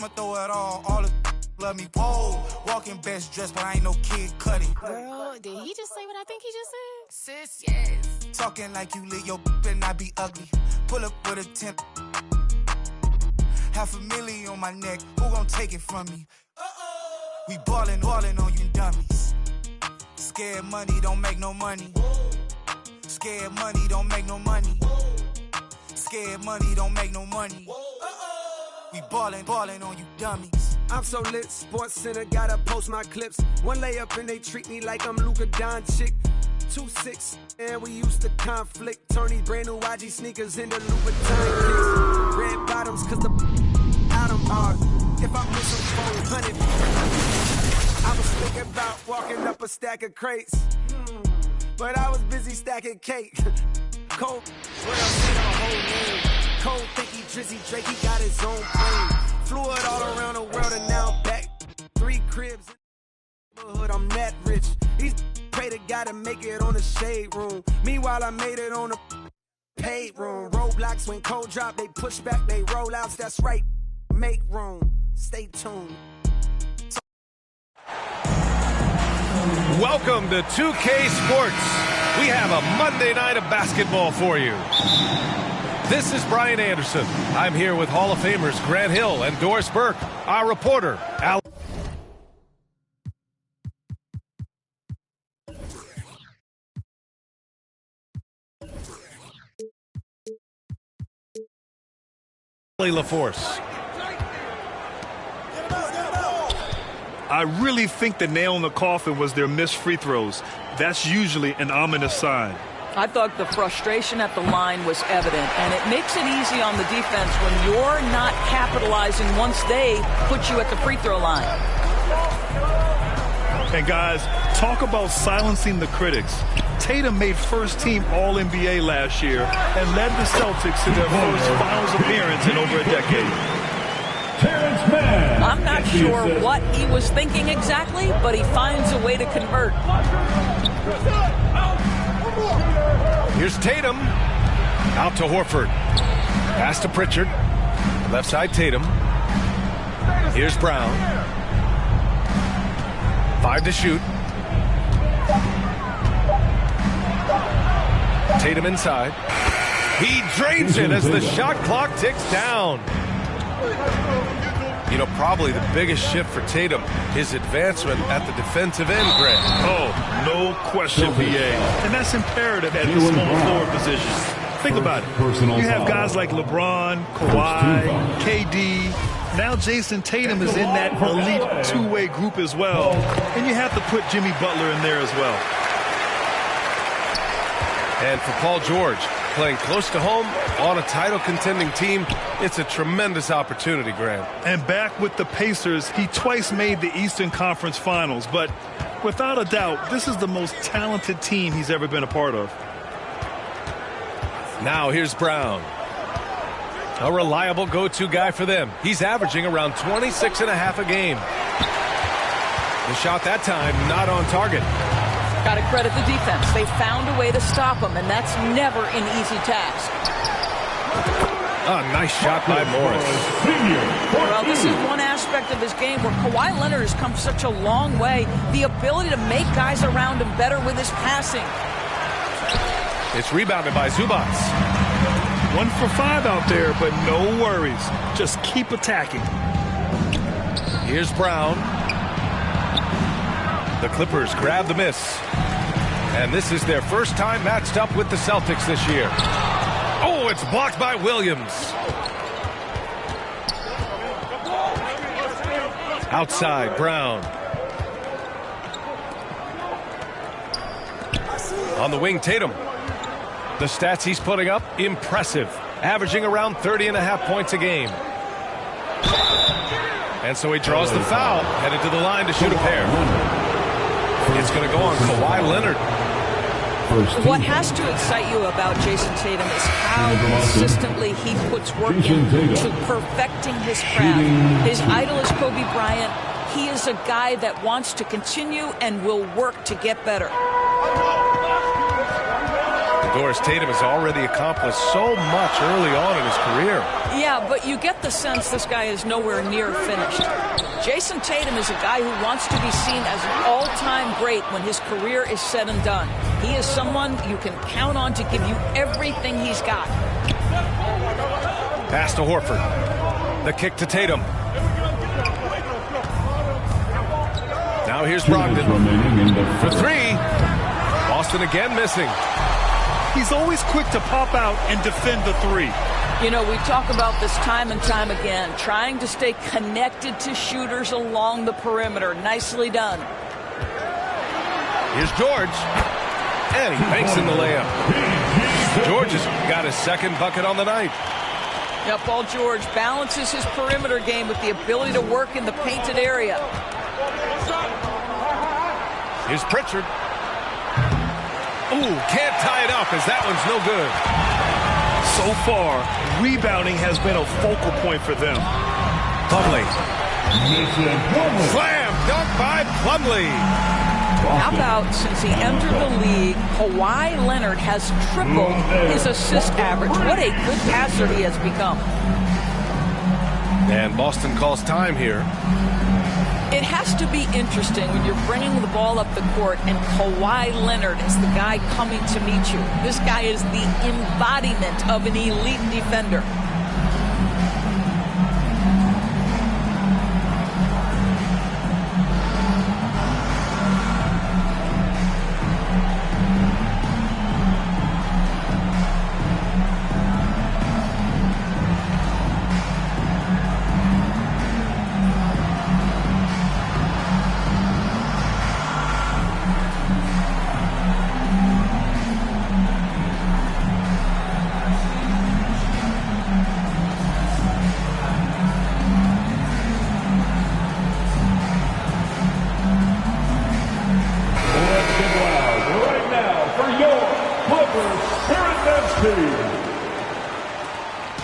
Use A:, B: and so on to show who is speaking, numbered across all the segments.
A: I'ma throw it all the love me. Whoa, walking best dressed, but I ain't no Kid Cudi.
B: Girl, did he just say what I think he just said?
C: Sis, yes.
A: Talking like you lit your and I be ugly. Pull up with a 10. $500,000 on my neck, who gon' take it from me? We ballin' on you dummies. Scared money don't make no money. Scared money don't make no money. Scared money don't make no money. We ballin' on you dummies.
D: I'm so lit, Sports Center, gotta post my clips. One layup and they treat me like I'm Luka Doncic. 2-6, and we used to conflict. Turn these brand new YG sneakers into Louboutin kicks. Red bottoms, cause the out I'm hard. If I miss them 400, I was thinking about walking up a stack of crates. But I was busy stacking cake. Cold, what else see the whole name? Cold, thinky, Drizzy, Drake, he got his own plane. Flew it all around the world and now I'm back. 3 cribs in the neighborhood, I'm that rich. He's pray to God to make it on the shade room. Meanwhile, I made it on the paid room. Roadblocks when cold drop, they push back, they roll outs. That's right, make room. Stay tuned.
E: Welcome to 2K Sports. We have a Monday night of basketball for you. This is Brian Anderson. I'm here with Hall of Famers Grant Hill and Doris Burke. Our reporter, Al. LaForce.
F: I really think the nail in the coffin was their missed free throws. That's usually an ominous sign.
G: I thought the frustration at the line was evident, and it makes it easy on the defense when you're not capitalizing once they put you at the free throw line.
F: And guys, talk about silencing the critics. Tatum made first-team All-NBA last year and led the Celtics to their first finals appearance in over a decade.
G: I'm not sure what he was thinking exactly, but he finds a way to convert.
E: Here's Tatum. Out to Horford. Pass to Pritchard. Left side Tatum. Here's Brown. 5 to shoot. Tatum inside. He drains it as the shot clock ticks down. You know, probably the biggest shift for Tatum, his advancement at the defensive end, Grant.
F: Oh, no question, PA. And that's imperative at the small forward position. Think about it. You have guys like LeBron, Kawhi, KD. Now Jason Tatum is in that elite two-way group as well. And you have to put Jimmy Butler in there as well.
E: And for Paul George, playing close to home on a title-contending team, it's a tremendous opportunity, Graham.
F: And back with the Pacers, he twice made the Eastern Conference Finals. But without a doubt, this is the most talented team he's ever been a part of.
E: Now here's Brown. A reliable go-to guy for them. He's averaging around 26.5 a game. The shot that time not on target.
G: Got to credit the defense. They found a way to stop him, and that's never an easy task.
E: A nice shot by Morris.
G: Well, this is one aspect of his game where Kawhi Leonard has come such a long way. The ability to make guys around him better with his passing.
E: It's rebounded by Zubac.
F: 1 for 5 out there, but no worries. Just keep attacking.
E: Here's Brown. The Clippers grab the miss. And this is their first time matched up with the Celtics this year. Oh, it's blocked by Williams. Outside, Brown. On the wing, Tatum. The stats he's putting up, impressive. Averaging around 30.5 points a game. And so he draws the foul, headed to the line to shoot a pair. It's going to go on Kawhi Leonard.
G: What has to excite you about Jason Tatum is how consistently he puts work into perfecting his craft. His idol is Kobe Bryant. He is a guy that wants to continue and will work to get better.
E: Doris Tatum has already accomplished so much early on in his career.
G: Yeah, but you get the sense this guy is nowhere near finished. Jason Tatum is a guy who wants to be seen as an all-time great when his career is said and done. He is someone you can count on to give you everything he's got.
E: Pass to Horford. The kick to Tatum. Now here's Brogdon for three. Boston again missing.
F: He's always quick to pop out and defend the three.
G: You know, we talk about this time and time again, trying to stay connected to shooters along the perimeter. Nicely done.
E: Here's George. And he banks in the layup. George has got his second bucket on the night.
G: Now, Paul George balances his perimeter game with the ability to work in the painted area.
E: Here's Pritchard. Ooh, can't tie it up as that one's no good.
F: So far, rebounding has been a focal point for them.
E: Plumlee. Slam dunk by Plumlee.
G: How about since he entered the league, Kawhi Leonard has tripled his assist average. What a good passer he has become.
E: And Boston calls time here.
G: It has to be interesting when you're bringing the ball up the court and Kawhi Leonard is the guy coming to meet you. This guy is the embodiment of an elite defender.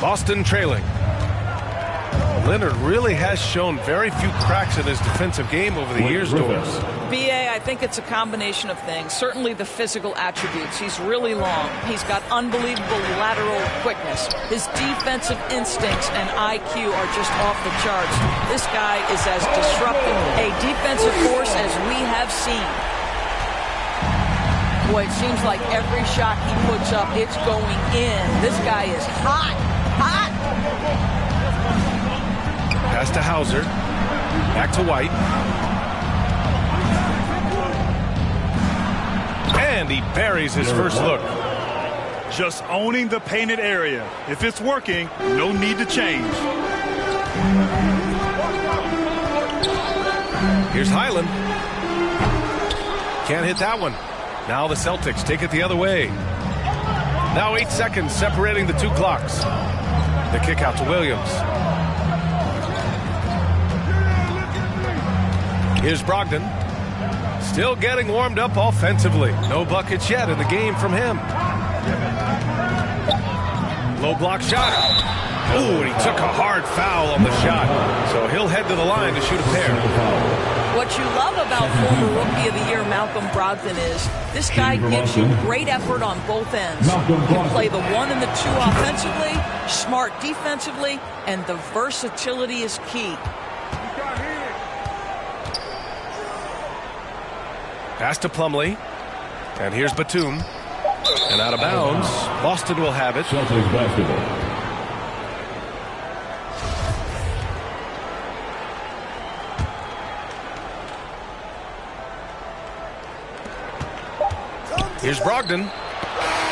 E: Boston trailing. Leonard really has shown very few cracks in his defensive game over the years, Doris.
G: B.A., I think it's a combination of things. Certainly the physical attributes. He's really long. He's got unbelievable lateral quickness. His defensive instincts and IQ are just off the charts. This guy is as disruptive a defensive force as we have seen. Boy, it seems like every shot he puts up, it's going in. This guy is hot. Hot!
E: Pass to Hauser. Back to White. And he buries his first look.
F: Just owning the painted area. If it's working, no need to change.
E: Here's Highland. Can't hit that one. Now the Celtics take it the other way. Now 8 seconds separating the two clocks. The kick out to Williams. Here's Brogdon. Still getting warmed up offensively. No buckets yet in the game from him. Low block shot. Ooh, and he took a hard foul on the shot. So he'll head to the line to shoot a pair.
G: What you love about former Rookie of the Year Malcolm Brogdon is this guy gives you great effort on both ends. Can play the 1 and the 2 offensively, smart defensively, and the versatility is key.
E: Pass to Plumlee. And here's Batum. And out of bounds. Boston will have it.
C: Celtics basketball.
E: Here's Brogdon.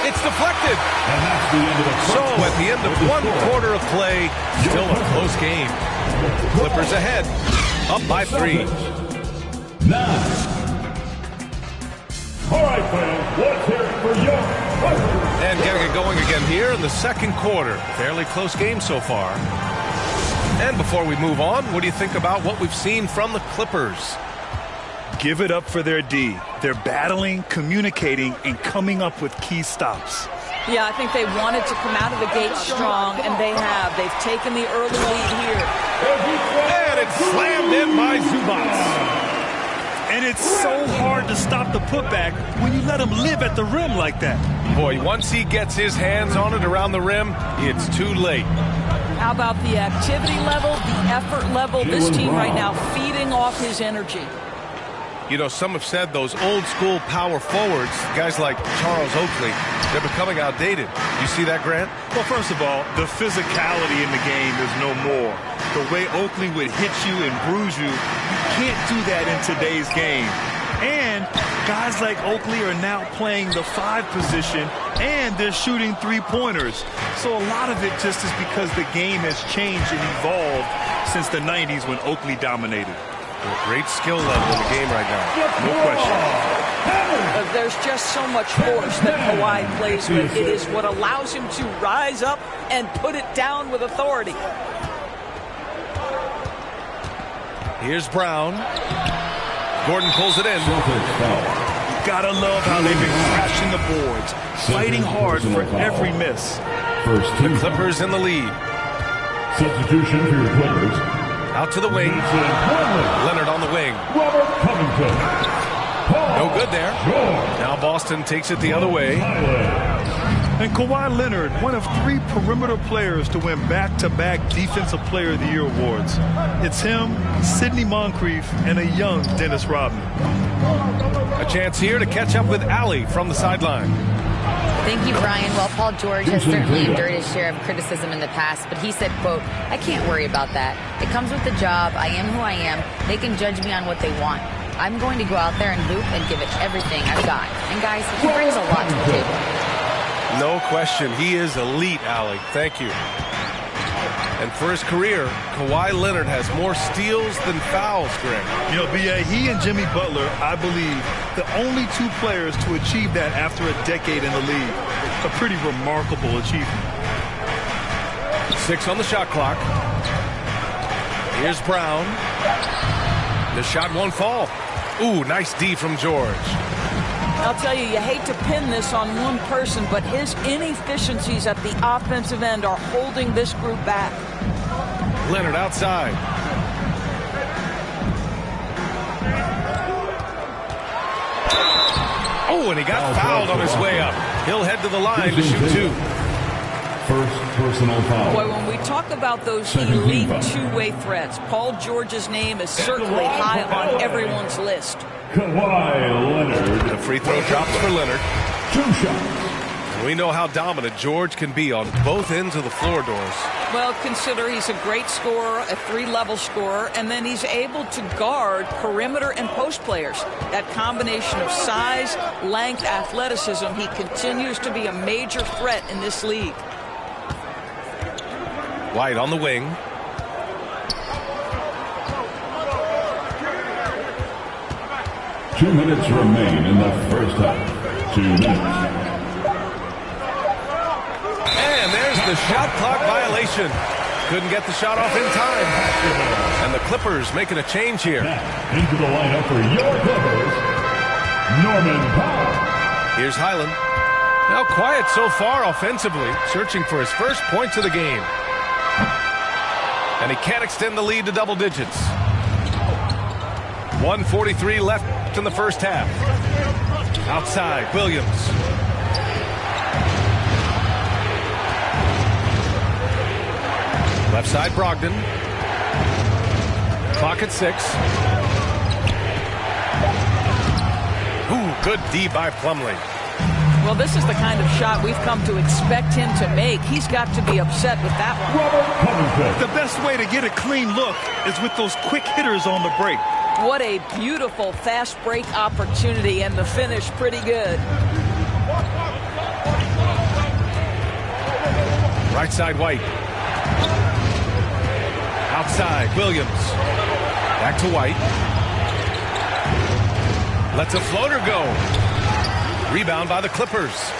E: It's deflected.
C: And that's the end of the
E: So at the end of 1 quarter of play, still a close game. Clippers ahead, up by 3.
C: 9. All right, fans, let's hear it for your Clippers.
E: And getting it going again here in the second quarter. Fairly close game so far. And before we move on, what do you think about what we've seen from the Clippers?
F: Give it up for their D. They're battling, communicating, and coming up with key stops.
G: Yeah, I think they wanted to come out of the gate strong, and they have. They've taken the early lead here.
E: And it's slammed in by Zubac.
F: And it's so hard to stop the putback when you let him live at the rim like that.
E: Boy, once he gets his hands on it around the rim, it's too late.
G: How about the activity level, the effort level? This team right now feeding off his energy.
E: You know, some have said those old school power forwards, guys like Charles Oakley, they're becoming outdated. You see that, Grant?
F: Well, first of all, the physicality in the game is no more. The way Oakley would hit you and bruise you, you can't do that in today's game. And guys like Oakley are now playing the 5 position, and they're shooting 3-pointers. So a lot of it just is because the game has changed and evolved since the 90s when Oakley dominated.
E: Great skill level in the game right now.
F: No question.
G: There's just so much force that Kawhi plays with. It is what allows him to rise up and put it down with authority.
E: Here's Brown. Gordon pulls it in.
F: You gotta love how they've been crashing the boards, fighting hard for every miss.
E: The Clippers in the lead.
C: Substitution for your Clippers.
E: Out to the wing. Leonard on the wing. No good there. Now Boston takes it the other way.
F: And Kawhi Leonard, one of 3 perimeter players to win back-to-back Defensive Player of the Year awards. It's him, Sidney Moncrief, and a young Dennis Rodman.
E: A chance here to catch up with Allie from the sideline.
H: Thank you, Brian. Well, Paul George has certainly endured his share of criticism in the past, but he said, quote, "I can't worry about that. It comes with the job. I am who I am. They can judge me on what they want. I'm going to go out there and hoop and give it everything I've got." And guys, he brings a lot to the table.
E: No question. He is elite, Allie. Thank you. And for his career, Kawhi Leonard has more steals than fouls, Greg.
F: You know, B.A., he and Jimmy Butler, I believe, the only 2 players to achieve that after a decade in the league. A pretty remarkable achievement.
E: 6 on the shot clock. Here's Brown. The shot won't fall. Ooh, nice D from George.
G: I'll tell you, you hate to pin this on one person, but his inefficiencies at the offensive end are holding this group back.
E: Leonard outside. Oh, and he got fouled on his way up. He'll head to the line to shoot 2.
C: First personal foul.
G: Boy, when we talk about those elite 2-way threats, Paul George's name is certainly high on everyone's list.
C: Kawhi Leonard.
E: The free throw drops for Leonard.
C: 2 shots.
E: We know how dominant George can be on both ends of the floor, Doris.
G: Well, consider he's a great scorer, a 3-level scorer, and then he's able to guard perimeter and post players. That combination of size, length, athleticism, he continues to be a major threat in this league.
E: White on the wing.
C: Two minutes remain in the first half. 2 minutes.
E: And there's the shot clock violation. Couldn't get the shot off in time. And the Clippers making a change here.
C: Into the lineup for your Clippers, Norman Powell.
E: Here's Highland. Now quiet so far offensively, searching for his first points of the game. And he can't extend the lead to double digits. 1:43 left in the first half. Outside, Williams. Left side, Brogdon. Clock at 6. Ooh, good D by Plumlee.
G: Well, this is the kind of shot we've come to expect him to make. He's got to be upset with that one.
F: The best way to get a clean look is with those quick hitters on the break.
G: What a beautiful fast break opportunity, and the finish pretty good.
E: Right side, White. Outside, Williams. Back to White. Lets a floater go. Rebound by the Clippers.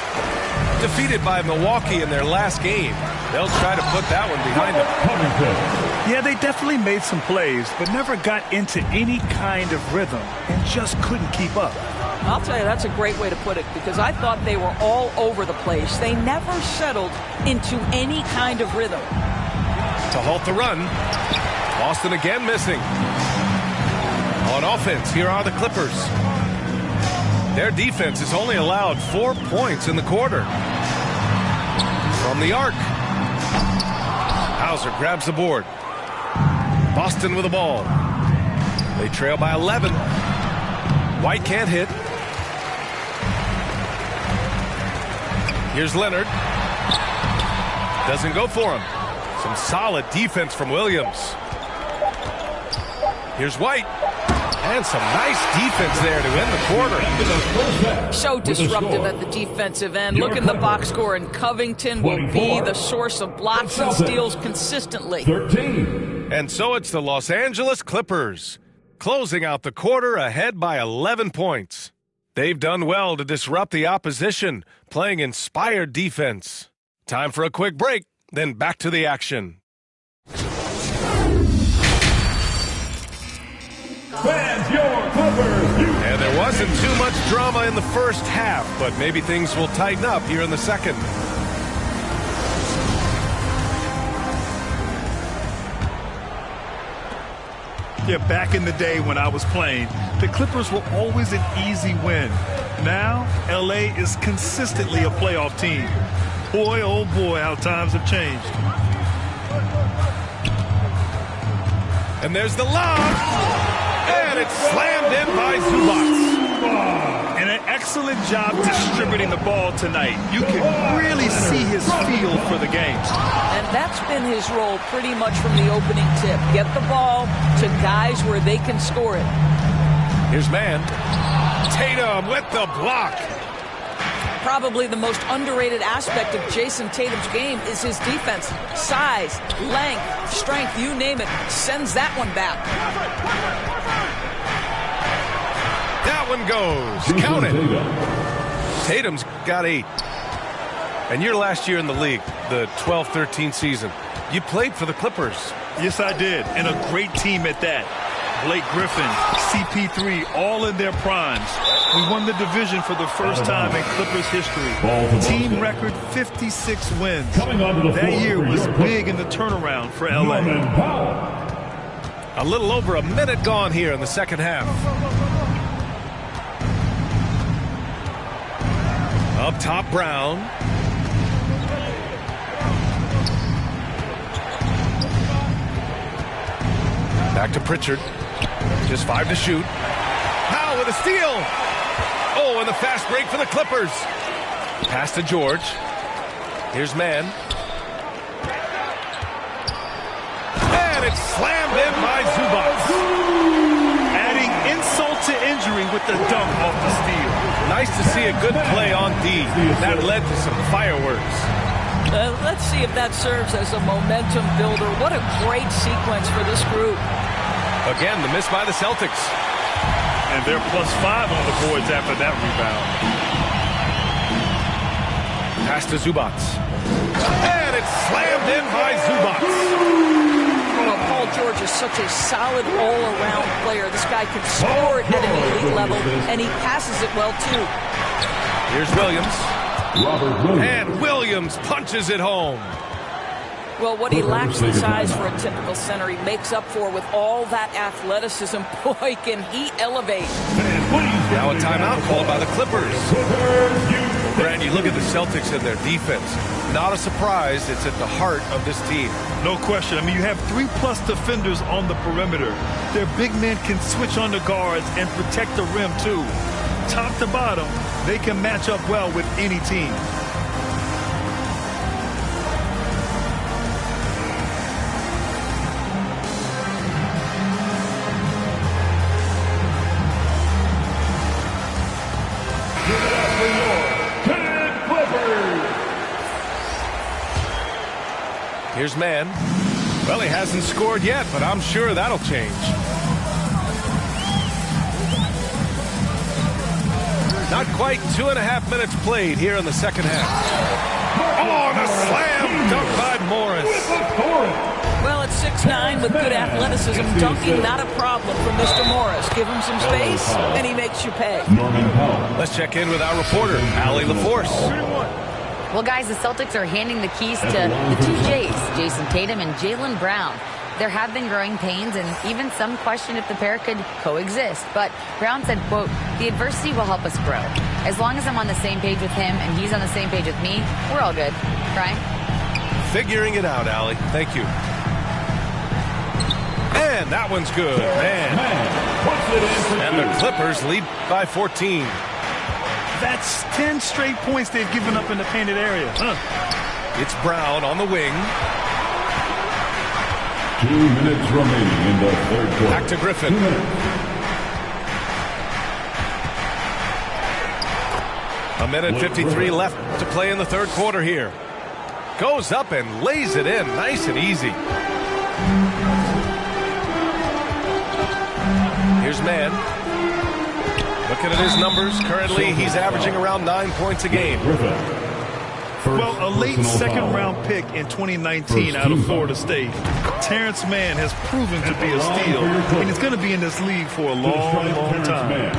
E: Defeated by Milwaukee in their last game. They'll try to put that one behind them.
F: Yeah, they definitely made some plays, but never got into any kind of rhythm and just couldn't keep up.
G: I'll tell you, that's a great way to put it, because I thought they were all over the place. They never settled into any kind of rhythm.
E: To halt the run. Boston again missing. On offense, here are the Clippers. Their defense has only allowed 4 points in the quarter. From the arc. Hauser grabs the board. Boston with the ball. They trail by 11. White can't hit. Here's Leonard. Doesn't go for him. Some solid defense from Williams. Here's White. And some nice defense there to end the quarter.
G: So disruptive at the defensive end. Look in the box score, and Covington will be the source of blocks and steals consistently.
C: 13.
E: And so it's the Los Angeles Clippers, closing out the quarter ahead by 11 points. They've done well to disrupt the opposition, playing inspired defense. Time for a quick break, then back to the action.
C: Fans, your Clippers.
E: And there wasn't too much drama in the first half, but maybe things will tighten up here in the second.
F: Yeah, back in the day when I was playing, the Clippers were always an easy win. Now, LA is consistently a playoff team. Boy, oh boy, how times have changed.
E: And there's the lob. And it's slammed in by Zubac.
F: And an excellent job distributing the ball tonight. You can really see his feel for the game.
G: And that's been his role pretty much from the opening tip. Get the ball to guys where they can score it.
E: Here's man. Tatum with the block.
G: Probably the most underrated aspect of Jason Tatum's game is his defense. Size, length, strength, you name it, sends that one back.
E: That one goes. Count it. Tatum's got 8. And your last year in the league, the 12-13 season, you played for the Clippers.
F: Yes, I did. And a great team at that. Blake Griffin, CP3, all in their primes. We won the division for the first time in Clippers history. Team record 56 wins. That year was big in the turnaround for LA.
E: A little over a minute gone here in the second half. Up top, Brown. Back to Pritchard. Just 5 to shoot. Powell with a steal. Oh, and the fast break for the Clippers. Pass to George. Here's man. And it's slammed in by Zubac.
F: Adding insult to injury with the dunk off the steal.
E: Nice to see a good play on D. That led to some fireworks.
G: Let's see if that serves as a momentum builder. What a great sequence for this group.
E: Again, the miss by the Celtics.
F: And they're +5 on the boards after that rebound.
E: Pass to Zubac. And it's slammed in by Zubac.
G: Well, Paul George is such a solid all-around player. This guy can score it at an elite level, and he passes it well, too.
E: Here's Williams. And Williams punches it home.
G: Well, what he lacks in size for a typical center, he makes up for with all that athleticism. Boy, can he elevate.
E: Now a timeout called by the Clippers. Brand, you look at the Celtics and their defense. Not a surprise, it's at the heart of this team.
F: No question. I mean, you have 3+ defenders on the perimeter. Their big men can switch on the guards and protect the rim, too. Top to bottom, they can match up well with any team.
E: Here's man. Well, he hasn't scored yet, but I'm sure that'll change. Not quite 2.5 minutes played here in the second half. Oh, and a slam dunk by Morris.
G: Well, at 6'9", with good athleticism, dunking not a problem for Mr. Morris. Give him some space, and he makes you pay.
E: Let's check in with our reporter, Allie LaForce.
H: Well, guys, the Celtics are handing the keys to the two J's, Jason Tatum and Jaylen Brown. There have been growing pains, and even some question if the pair could coexist. But Brown said, quote, "The adversity will help us grow. As long as I'm on the same page with him and he's on the same page with me, we're all good." Brian?
E: Figuring it out, Allie. Thank you. And that one's good, man. And the Clippers lead by 14.
F: That's 10 straight points they've given up in the painted area.
E: It's Brown on the wing.
C: 2 minutes remaining in the third quarter.
E: Back to Griffin.
C: 2 minutes.
E: A minute 53 left to play in the third quarter here. Goes up and lays it in nice and easy. Here's Mann. Looking at his numbers, currently he's averaging around 9 points a game.
F: Well, a late second-round pick in 2019 out of Florida State. Terrence Mann has proven to be a steal, and he's going to be in this league for a long, long time.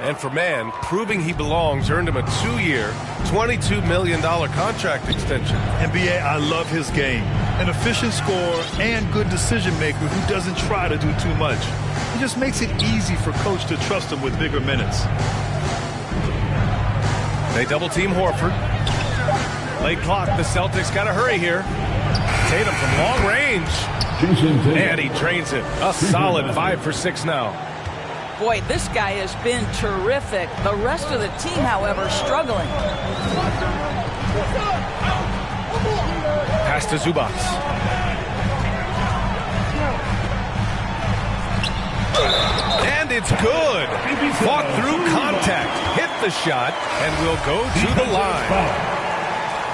E: And for Mann, proving he belongs earned him a 2-year, $22 million contract extension.
F: And B.A., I love his game. An efficient scorer and good decision-maker who doesn't try to do too much. He just makes it easy for coach to trust him with bigger minutes.
E: They double-team Horford. Late clock, the Celtics got to hurry here. Tatum from long range. And he drains it. A solid 5 for 6 now.
G: Boy, this guy has been terrific. The rest of the team, however, struggling.
E: Pass to Zubac. And it's good. Fought through contact. Hit the shot and will go to the line.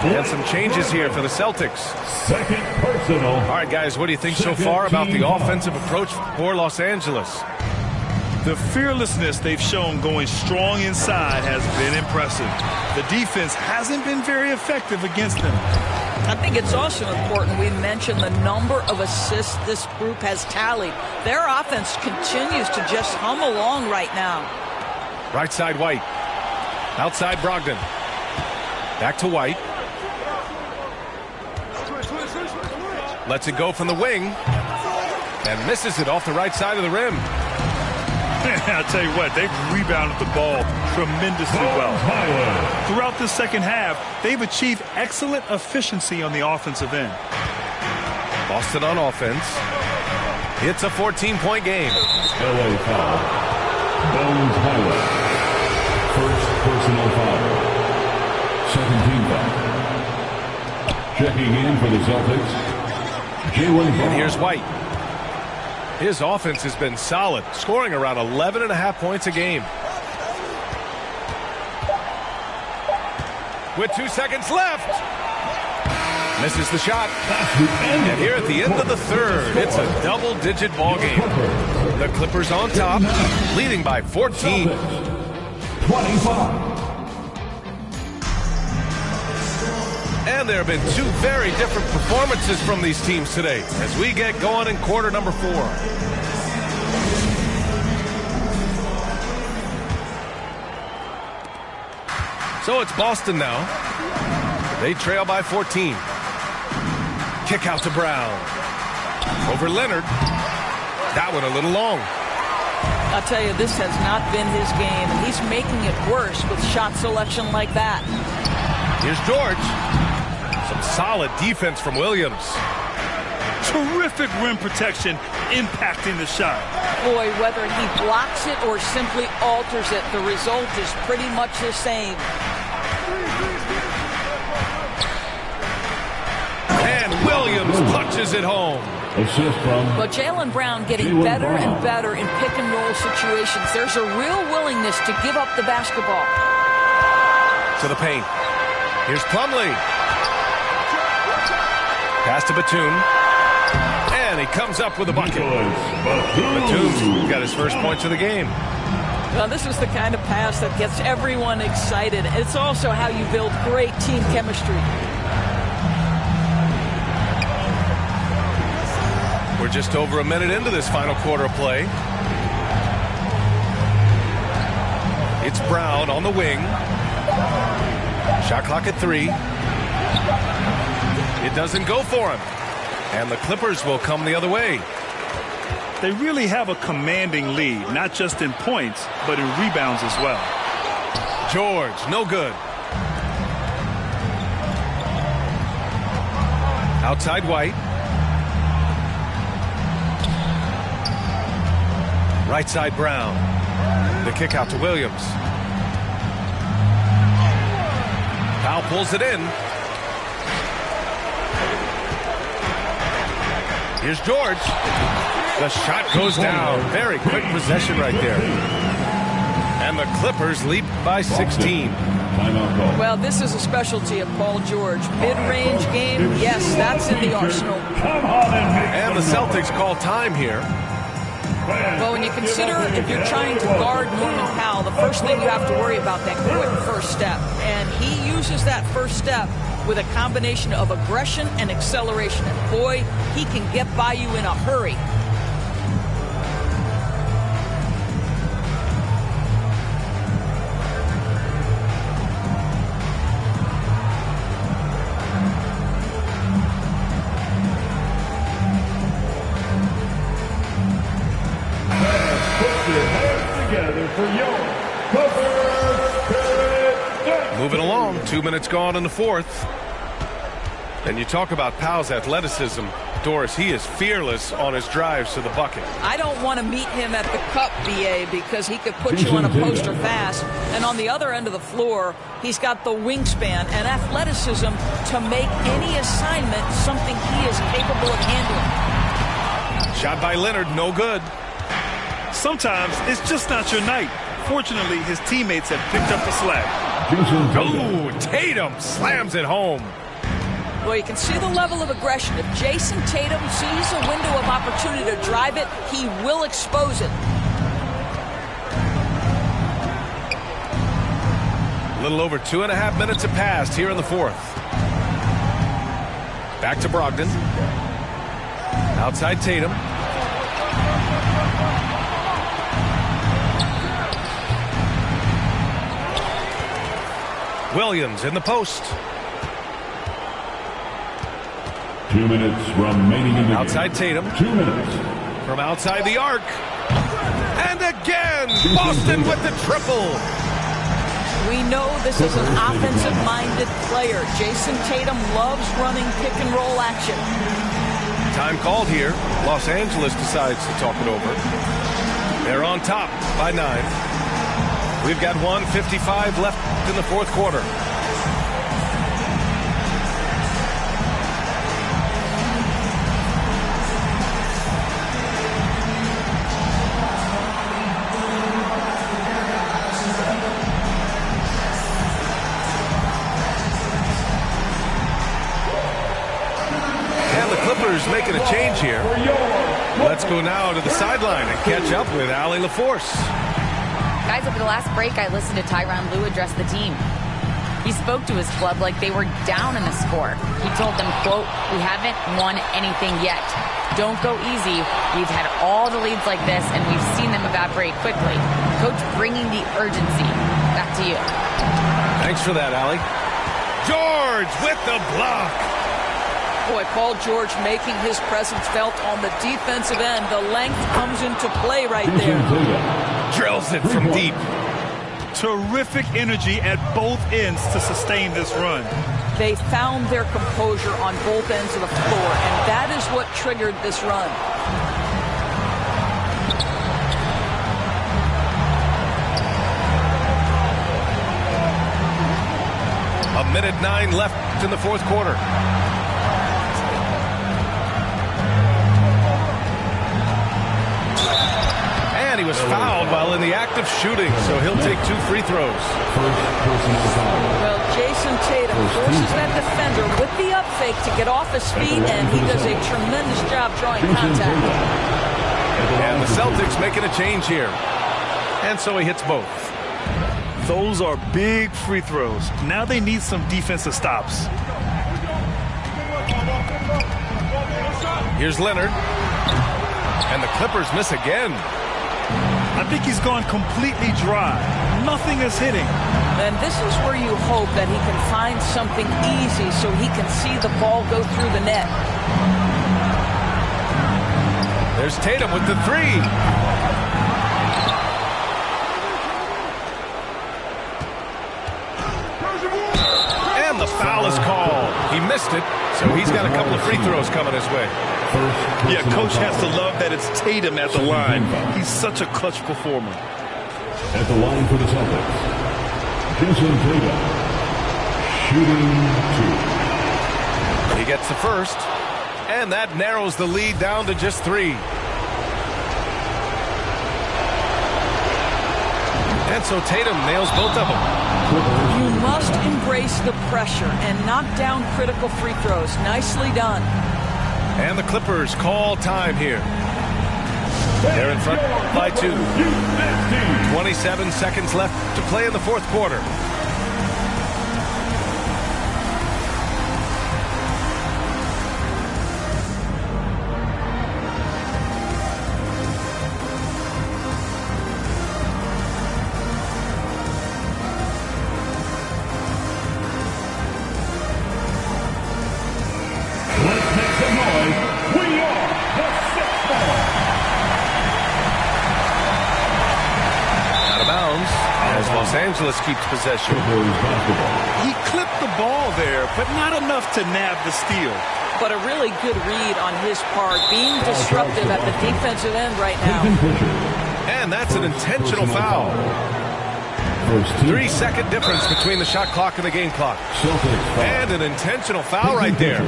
E: And some changes here for the Celtics.
C: Second personal.
E: All right, guys, what do you think so far about the offensive approach for Los Angeles?
F: The fearlessness they've shown going strong inside has been impressive. The defense hasn't been very effective against them.
G: I think it's also important we mention the number of assists this group has tallied. Their offense continues to just hum along right now.
E: Right side White. Outside Brogdon. Back to White. Lets it go from the wing. And misses it off the right side of the rim.
F: I'll tell you what, they've rebounded the ball tremendously well. Throughout the second half, they've achieved excellent efficiency on the offensive end.
E: Boston on offense. It's a 14-point game.
C: LA foul. Bones Highway. First personal foul. 17 foul. Checking in for the Celtics. Jalen Brown.
E: And here's White. His offense has been solid, scoring around 11.5 points a game. With 2 seconds left. Misses the shot. And here at the end of the third, it's a double-digit ball game. The Clippers on top, leading by 14.
C: 25.
E: And there have been 2 very different performances from these teams today as we get going in quarter number 4. So it's Boston now. They trail by 14. Kick out to Brown. Over Leonard. That one a little long.
G: I'll tell you, this has not been his game, and he's making it worse with shot selection like that.
E: Here's George. Some solid defense from Williams.
F: Terrific rim protection impacting the shot.
G: Boy, whether he blocks it or simply alters it, the result is pretty much the same.
E: And Williams punches it home.
C: Assist from.
G: But Jaylen Brown getting better and better in pick-and-roll situations. There's a real willingness to give up the basketball.
E: To the paint. Here's Plumlee. Pass to Batum. And he comes up with a bucket. Batum's got his first points of the game.
G: Well, this is the kind of pass that gets everyone excited. It's also how you build great team chemistry.
E: We're just over a minute into this final quarter of play. It's Brown on the wing. Shot clock at 3. It doesn't go for him. And the Clippers will come the other way.
F: They really have a commanding lead, not just in points, but in rebounds as well.
E: George, no good. Outside White. Right side Brown. The kick out to Williams. Powell pulls it in. Here's George. The shot goes down. Very quick possession right there. And the Clippers lead by 16.
G: Well, this is a specialty of Paul George. Mid-range game, yes, that's in the arsenal.
E: And the Celtics call time here.
G: Well, when you consider if you're trying to guard Norman Powell, the first thing you have to worry about that quick first step. And he uses that first step with a combination of aggression and acceleration. And boy, he can get by you in a hurry.
E: Moving along, 2 minutes gone in the fourth. And you talk about Powell's athleticism. Doris, he is fearless on his drives to the bucket.
G: I don't want to meet him at the cup, BA, because he could put you on a poster fast. And on the other end of the floor, he's got the wingspan and athleticism to make any assignment something he is capable of handling.
E: Shot by Leonard, no good.
F: Sometimes it's just not your night. Fortunately, his teammates have picked up the slack.
E: Oh, Tatum slams it home.
G: Well, you can see the level of aggression. If Jason Tatum sees a window of opportunity to drive it, he will expose it.
E: A little over 2.5 minutes have passed here in the fourth. Back to Brogdon. Outside Tatum. Williams in the post.
C: 2 minutes remaining in the
E: outside
C: game.
E: Tatum.
C: 2 minutes.
E: From outside the arc. And again, Boston with the triple.
G: We know this is an offensive-minded player. Jason Tatum loves running pick-and-roll action.
E: Time called here. Los Angeles decides to talk it over. They're on top by 9. We've got 1:55 left in the fourth quarter. And the Clippers making a change here. Let's go now to the sideline and catch up with Allie LaForce.
H: Guys, over the last break, I listened to Tyronn Lue address the team. He spoke to his club like they were down in the score. He told them, quote, "We haven't won anything yet. Don't go easy. We've had all the leads like this, and we've seen them evaporate quickly." Coach bringing the urgency. Back to you.
E: Thanks for that, Allie. George with the block.
G: Boy, Paul George making his presence felt on the defensive end. The length comes into play right there.
E: Drills it from deep.
F: Terrific energy at both ends to sustain this run.
G: They found their composure on both ends of the floor, and that is what triggered this run.
E: A minute 9 left in the fourth quarter. And he was fouled while in the act of shooting, so he'll take 2 free throws.
G: Well, Jason Tatum forces that defender with the up fake to get off his feet, and he does a tremendous job drawing contact.
E: And the Celtics making a change here. And so he hits both.
F: Those are big free throws. Now they need some defensive stops.
E: Here's Leonard. And the Clippers miss again.
F: I think he's gone completely dry. Nothing is hitting.
G: And this is where you hope that he can find something easy so he can see the ball go through the net.
E: There's Tatum with the three. And the foul is called. He missed it, so he's got a couple of free throws coming his way.
F: Yeah, coach has to love that it's Tatum at the line. He's such a clutch performer.
C: At the line for the Celtics, Jason Tatum, shooting 2.
E: He gets the first, and that narrows the lead down to just 3. And so Tatum nails both of them.
G: You must embrace the pressure and knock down critical free throws. Nicely done.
E: And the Clippers call time here. They're in front by 2. 27 seconds left to play in the fourth quarter. Angeles keeps possession.
F: He clipped the ball there, but not enough to nab the steal.
G: But a really good read on his part, being disruptive at the defensive end right now.
E: And that's an intentional foul. 3-second difference between the shot clock and the game clock. And an intentional foul right there.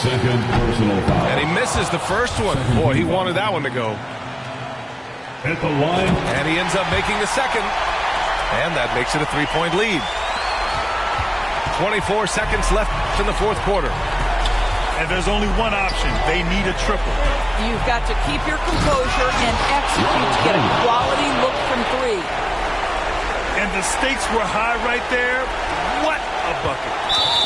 C: Second personal foul.
E: And he misses the first one. Boy, he wanted that one to go.
C: At the line.
E: And he ends up making the second. And that makes it a 3-point lead. 24 seconds left in the fourth quarter.
F: And there's only one option. They need a triple.
G: You've got to keep your composure and execute to get a quality look from 3.
F: And the stakes were high right there. What a bucket.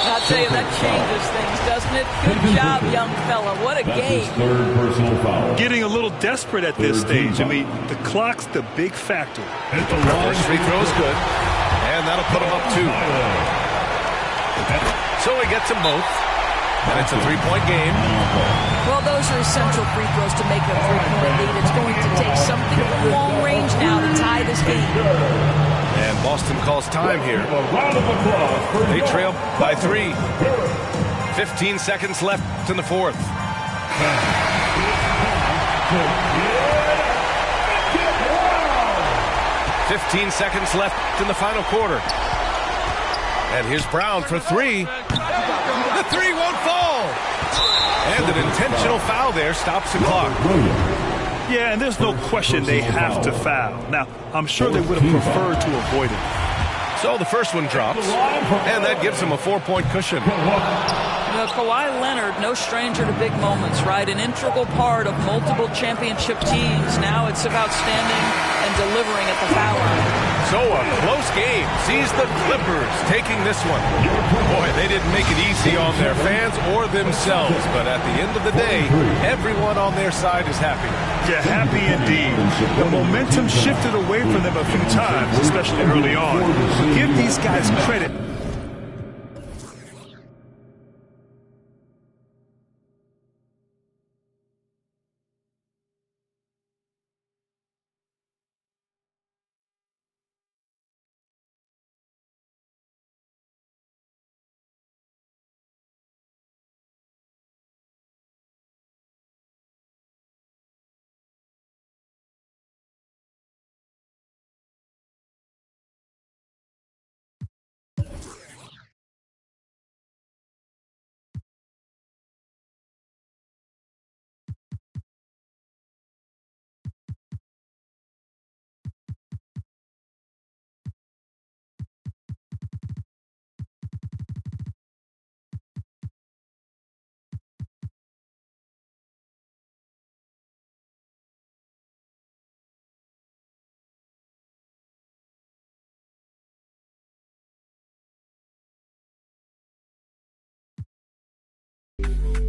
G: I'll tell you, that changes things, doesn't it? Good job, young fella. What a game.
C: Third personal foul.
F: Getting a little desperate at this stage. I mean, the clock's the big factor.
E: First free throw is good. And that'll put him up 2. So he gets them both. And it's a 3-point game.
G: Well, those are essential free throws to make a 3-point lead. It's going to take something from long range now to tie this game.
E: And Boston calls time here. They trail by 3. 15 seconds left in the fourth. 15 seconds left in the final quarter. And here's Brown for 3. The 3 won't fall. And an intentional foul there stops the clock.
F: Yeah, and there's no question they have to foul. Now, I'm sure they would have preferred to avoid it.
E: So the first one drops, and that gives them a 4-point cushion.
G: Kawhi Leonard, no stranger to big moments, right? An integral part of multiple championship teams. Now it's about standing and delivering at the foul line.
E: So a close game sees the Clippers taking this one. Boy, they didn't make it easy on their fans or themselves, but at the end of the day, everyone on their side is happy.
F: Yeah, happy indeed. The momentum shifted away from them a few times, especially early on. Give these guys credit.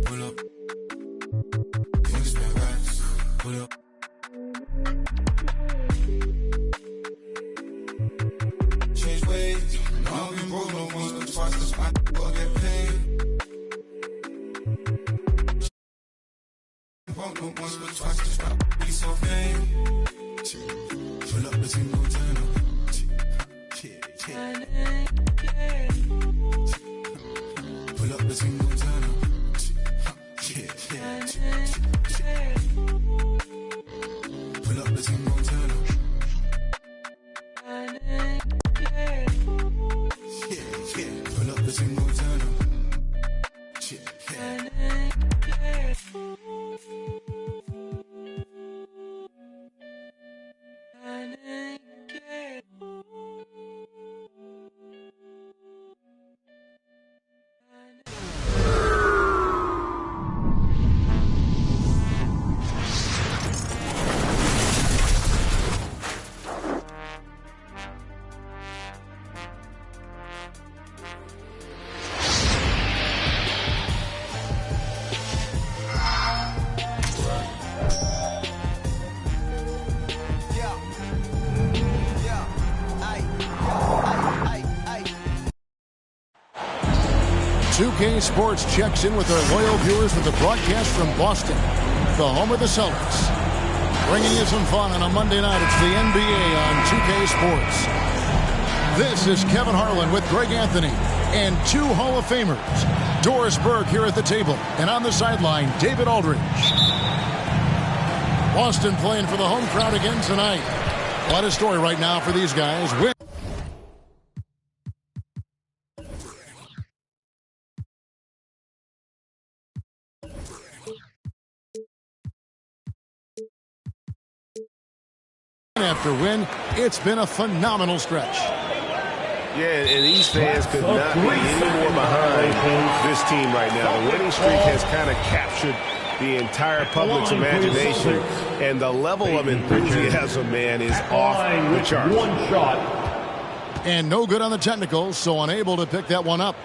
A: Pull up. Gangsta racks. Pull up. Change ways. No, I've been broke no once but twice. That's why I get paid. Broke no once but twice.
I: 2K Sports checks in with our loyal viewers with the broadcast from Boston, the home of the Celtics. Bringing you some fun on a Monday night. It's the NBA on 2K Sports. This is Kevin Harlan with Greg Anthony and two Hall of Famers. Doris Burke here at the table, and on the sideline, David Aldridge. Boston playing for the home crowd again tonight. What a story right now for these guys. After win, it's been a phenomenal stretch.
J: Yeah, and these fans could not be any more behind this team right now. The winning streak has kind of captured the entire public's imagination, and the level of enthusiasm, man, is off the charts.
I: One shot. And no good on the technicals, so unable to pick that one up.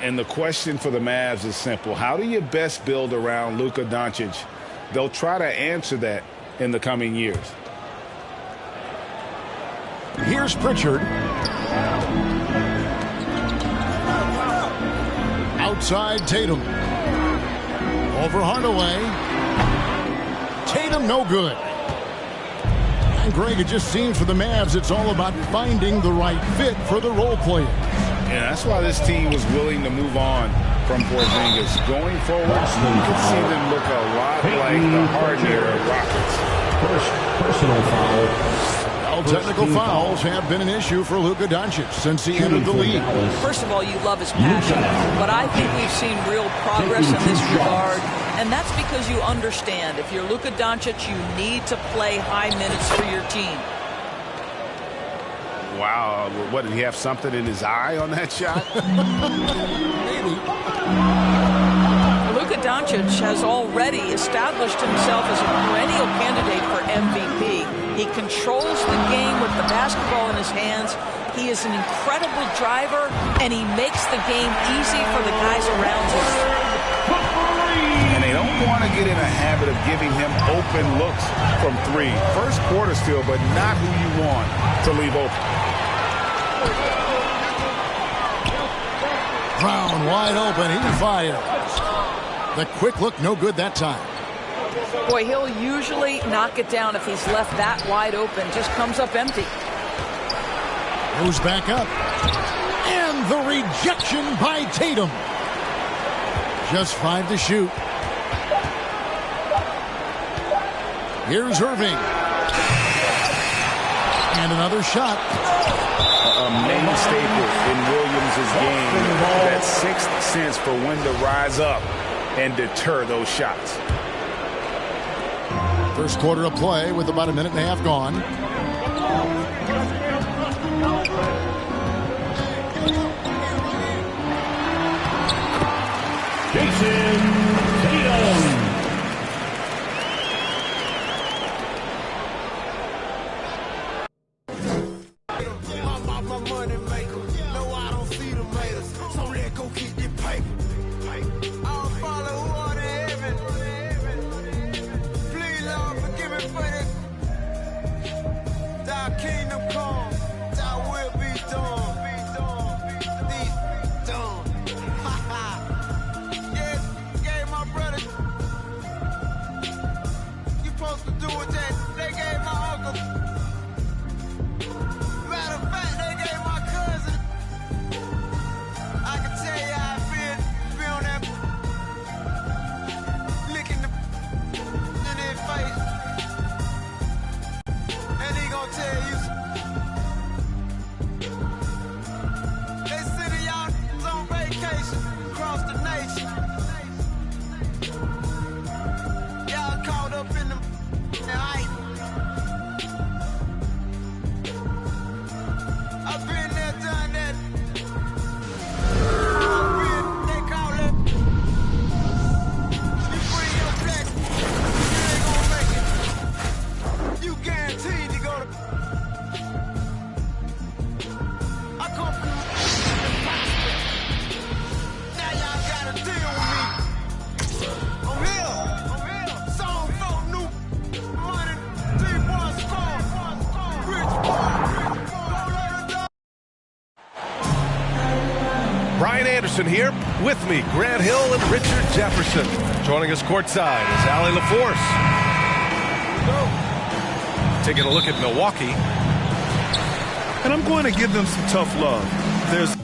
K: And the question for the Mavs is simple. How do you best build around Luka Doncic? They'll try to answer that in the coming years.
I: Here's Pritchard. Outside Tatum. Over Hardaway. Tatum no good. And Greg, it just seems for the Mavs it's all about finding the right fit for the role players.
K: Yeah, that's why this team was willing to move on from Porzingis. Going forward, you can see them look a lot like the Harden era Rockets.
I: First personal foul. Well, technical fouls have been an issue for Luka Doncic since he entered the league.
G: First of all, you love his passion, but I think we've seen real progress in this regard, and that's because you understand if you're Luka Doncic, you need to play high minutes for your team.
K: Wow, what, did he have something in his eye on that shot?
I: Maybe.
G: Luka Doncic has already established himself as a perennial candidate for MVP. He controls the game with the basketball in his hands. He is an incredible driver, and he makes the game easy for the guys around him.
K: And they don't want to get in a habit of giving him open looks from three. First quarter still, but not who you want to leave open.
I: Brown wide open. He fires. The quick look, no good that time.
G: Boy, he'll usually knock it down if he's left that wide open. Just comes up empty.
I: Goes back up. And the rejection by Tatum. Just 5 to shoot. Here's Irving. And another shot.
K: A main staple in Williams' game. That sixth sense for when to rise up and deter those shots.
I: First quarter of play with about a minute and a half gone.
C: Jason Tatum.
E: Anderson here. With me, Grant Hill and Richard Jefferson. Joining us courtside is Allie LaForce. Taking a look at Milwaukee.
F: And I'm going to give them some tough love. There's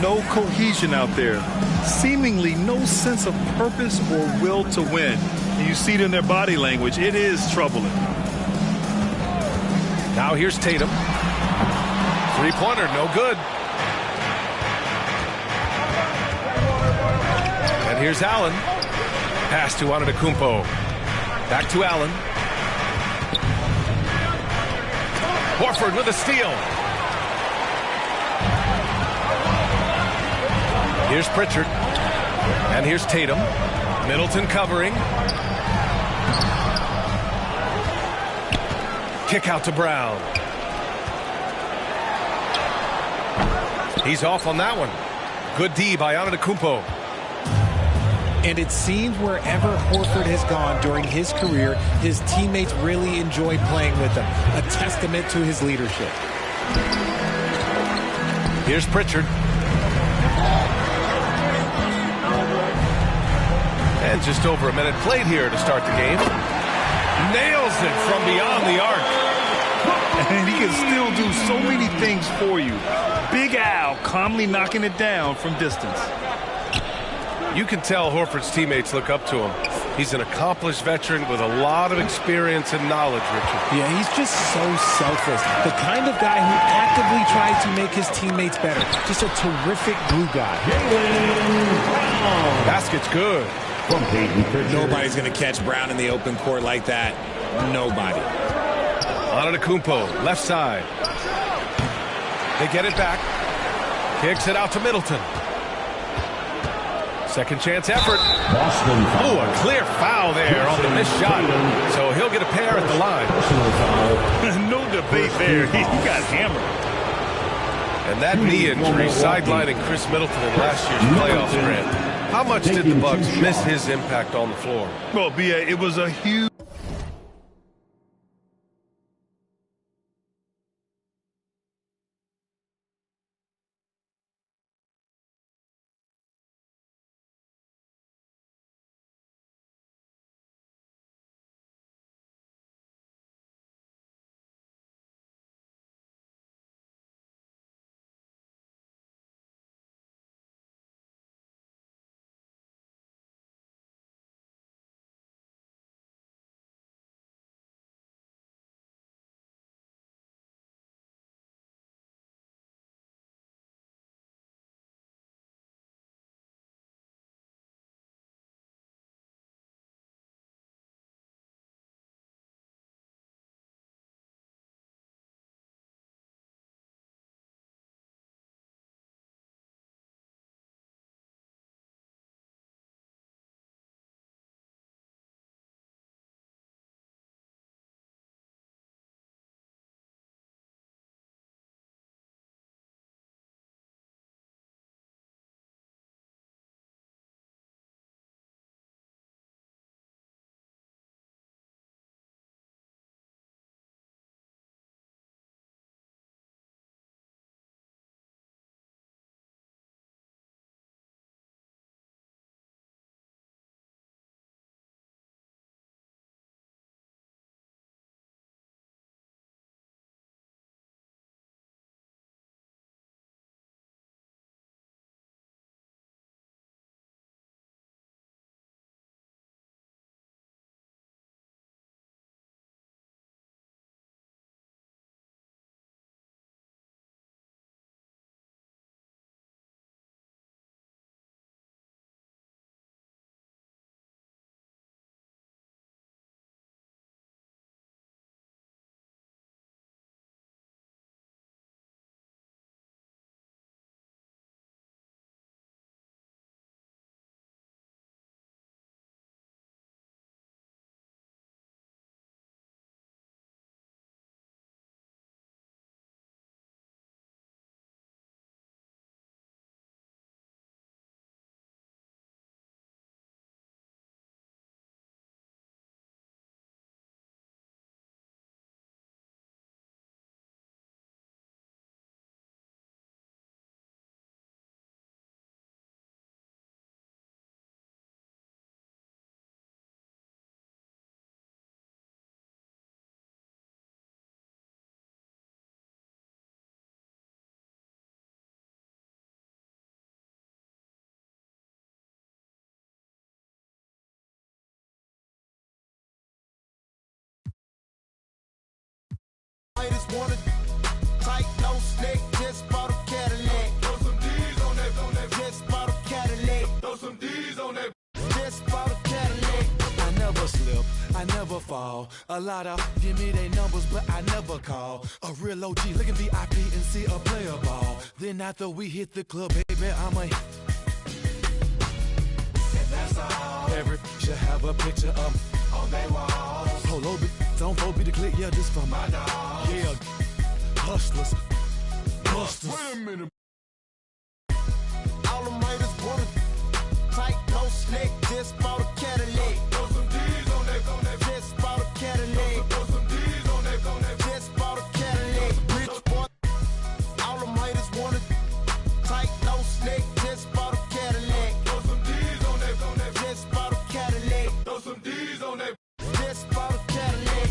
F: no cohesion out there. Seemingly no sense of purpose or will to win. And you see it in their body language. It is troubling.
E: Now here's Tatum. Three-pointer, no good. And here's Allen. Pass to Antetokounmpo. Back to Allen. Horford with a steal. Here's Pritchard. And here's Tatum. Middleton covering. Kick out to Brown. He's off on that one. Good D by Antetokounmpo.
L: And it seems wherever Horford has gone during his career, his teammates really enjoy playing with him. A testament to his leadership.
E: Here's Pritchard. And just over a minute played here to start the game. Nails it from beyond the arc.
F: And he can still do so many things for you. Big Al calmly knocking it down from distance.
E: You can tell Horford's teammates look up to him. He's an accomplished veteran with a lot of experience and knowledge, Richard.
L: Yeah, he's just so selfless. The kind of guy who actively tries to make his teammates better. Just a terrific glue guy.
E: Basket's good.
L: Nobody's going to catch Brown in the open court like that. Nobody.
E: Antetokounmpo, left side. They get it back. Kicks it out to Middleton. Second chance effort. Oh, a clear foul there on the missed shot. So he'll get a pair at the line.
F: No debate there. He got hammered.
E: And that knee injury sidelining Chris Middleton in last year's playoffs, Grant. How much did the Bucks miss his impact on the floor?
F: Well, B.A., it was a huge
D: slick, just bought a Cadillac. Throw some D's on that, just bought a Cadillac. Throw some D's on that, just bought a Cadillac.
A: I never slip, I never fall. A lot of give me their numbers, but I never call. A real OG, look at VIP and see a player ball. Then after we hit the club, baby, I'm a. And that's all. Every should have a picture of on their walls. Polo, don't go be the click, yeah, this for my dog. Yeah, hustlers, busters. Wait a minute.
D: All the haters wanna tight, no slick, just bought a Cadillac. Throw some D's on that, just bought a Cadillac. Throw some D's on that, just bought a Cadillac. Rich boy, all the haters wanna tight, no slick, just bought a Cadillac. Throw some D's on that, just bought a Cadillac. Throw some D's on that, just bought a Cadillac.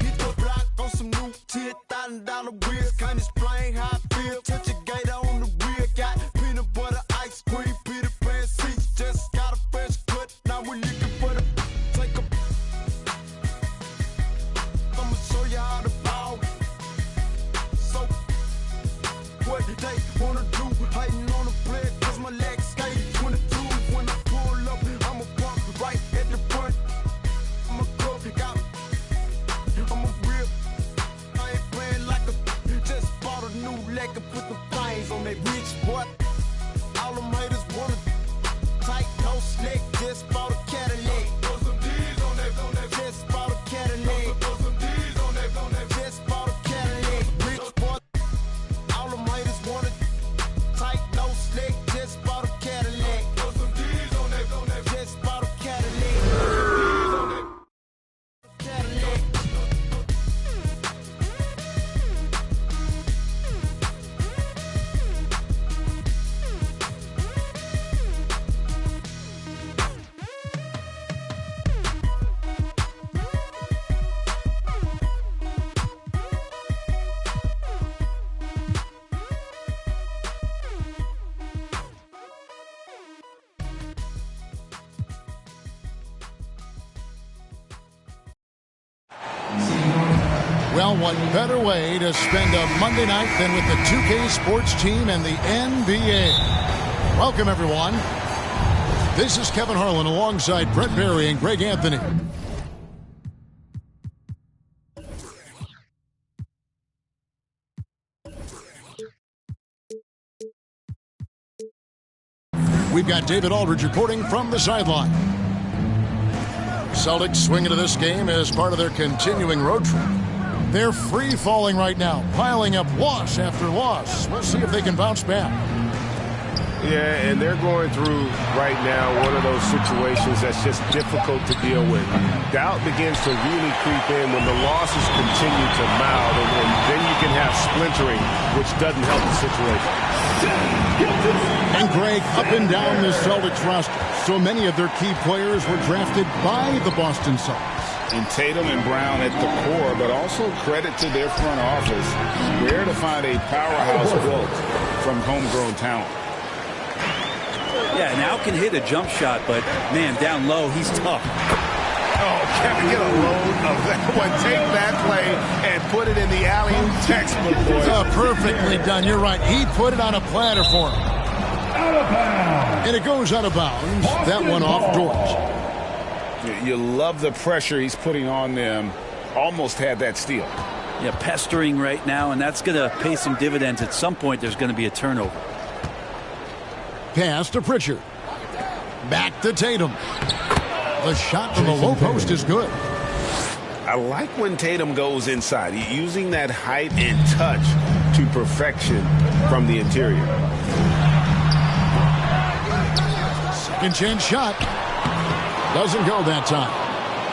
D: Hit the block on some new $10,000 wheels, kinda explain how I feel. Touch a gator on the rear, got peanut butter, ice cream, Peter Pan seats, just got a fresh cut. Now we're looking for the take a. I'ma show you how to ball. So what they wanna do? Hating on the play, cause my legs skate 22. When I pull up, I'ma park right at the front. I'm a cook, I'm a real. I ain't playing like a. Just bought a new leg and put the flames on that rich boy. All them haters wanna tight, no slick, just bought a Cadillac. Throw some D's on that, just bought a Cadillac. Throw some D's on that, just bought a Cadillac. Rich boy, all them haters wanna tight, no slick, just bought a Cadillac. Throw some D's on that, just bought a Cadillac. D's on that, Cadillac.
I: Well, what better way to spend a Monday night than with the 2K Sports team and the NBA? Welcome, everyone. This is Kevin Harlan alongside Brent Barry and Greg Anthony. We've got David Aldridge reporting from the sideline. Celtics swing into this game as part of their continuing road trip. They're free-falling right now, piling up loss after loss. We'll see if they can bounce back.
J: Yeah, and they're going through right now one of those situations that's just difficult to deal with. Doubt begins to really creep in when the losses continue to mount, and then you can have splintering, which doesn't help the situation.
I: And Greg, up and down the Celtics roster, so many of their key players were drafted by the Boston Celtics.
K: And Tatum and Brown at the core, but also credit to their front office. Rare to find a powerhouse built from homegrown talent.
M: Yeah, now can hit a jump shot, but man, down low, he's tough.
J: Oh, Kevin, get a load of that one. Take that play and put it in the alley-oop textbook, boys.
I: Perfectly done. You're right. He put it on a platter for him.
C: Out of bounds.
I: And it goes out of bounds. That one off doors.
K: You love the pressure he's putting on them. Almost had that steal.
M: Yeah, pestering right now, and that's going to pay some dividends. At some point, there's going to be a turnover.
I: Pass to Pritchard. Back to Tatum. The shot from the low post is good.
J: I like when Tatum goes inside, using that height and touch to perfection from the interior.
I: Second chance shot. Doesn't go that time.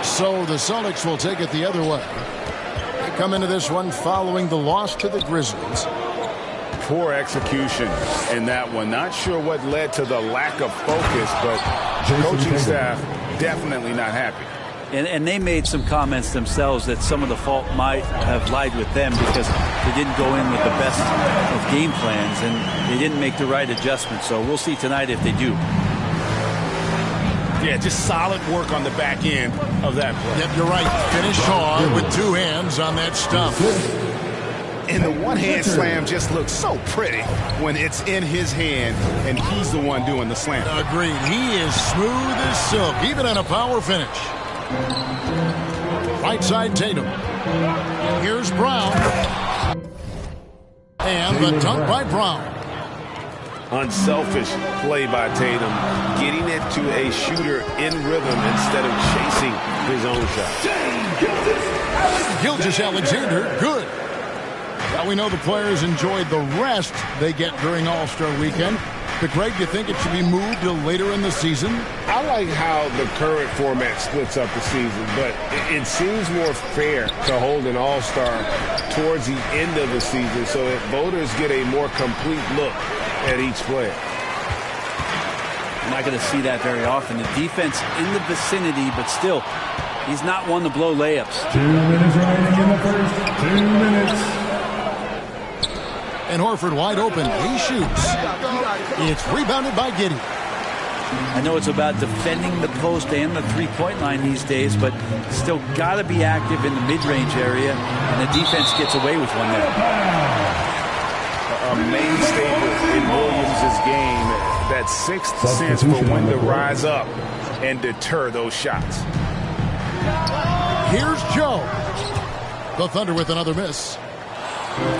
I: So the Celtics will take it the other way. They come into this one following the loss to the Grizzlies.
K: Poor execution in that one. Not sure what led to the lack of focus, but coaching staff definitely not happy.
M: And they made some comments themselves that some of the fault might have lied with them because they didn't go in with the best of game plans and they didn't make the right adjustments. So we'll see tonight if they do.
K: Yeah, just solid work on the back end of that play.
I: Yep, you're right. Finished hard with two hands on that stuff.
K: And the one-hand slam just looks so pretty when it's in his hand and he's the one doing the slam.
I: Agreed. He is smooth as silk, even on a power finish. Right side Tatum. Here's Brown. And the dunk by Brown.
J: Unselfish play by Tatum, getting it to a shooter in rhythm instead of chasing his own shot.
I: Gilgeous-Alexander, good. Now we know the players enjoyed the rest they get during All-Star Weekend. But Greg, do you think it should be moved to later in the season?
J: I like how the current format splits up the season, but it seems more fair to hold an All-Star towards the end of the season so that voters get a more complete look at each player.
M: You're not going to see that very often. The defense in the vicinity, but still, he's not one to blow layups.
C: 2 minutes remaining in the first. 2 minutes.
I: And Horford wide open. He shoots. It's rebounded by Giddey.
M: I know it's about defending the post and the three-point line these days, but still got to be active in the mid-range area, and the defense gets away with one there.
J: A main staple in Williams' game, that sixth sense for when to rise up and deter those shots.
I: Here's Joe. The Thunder with another miss.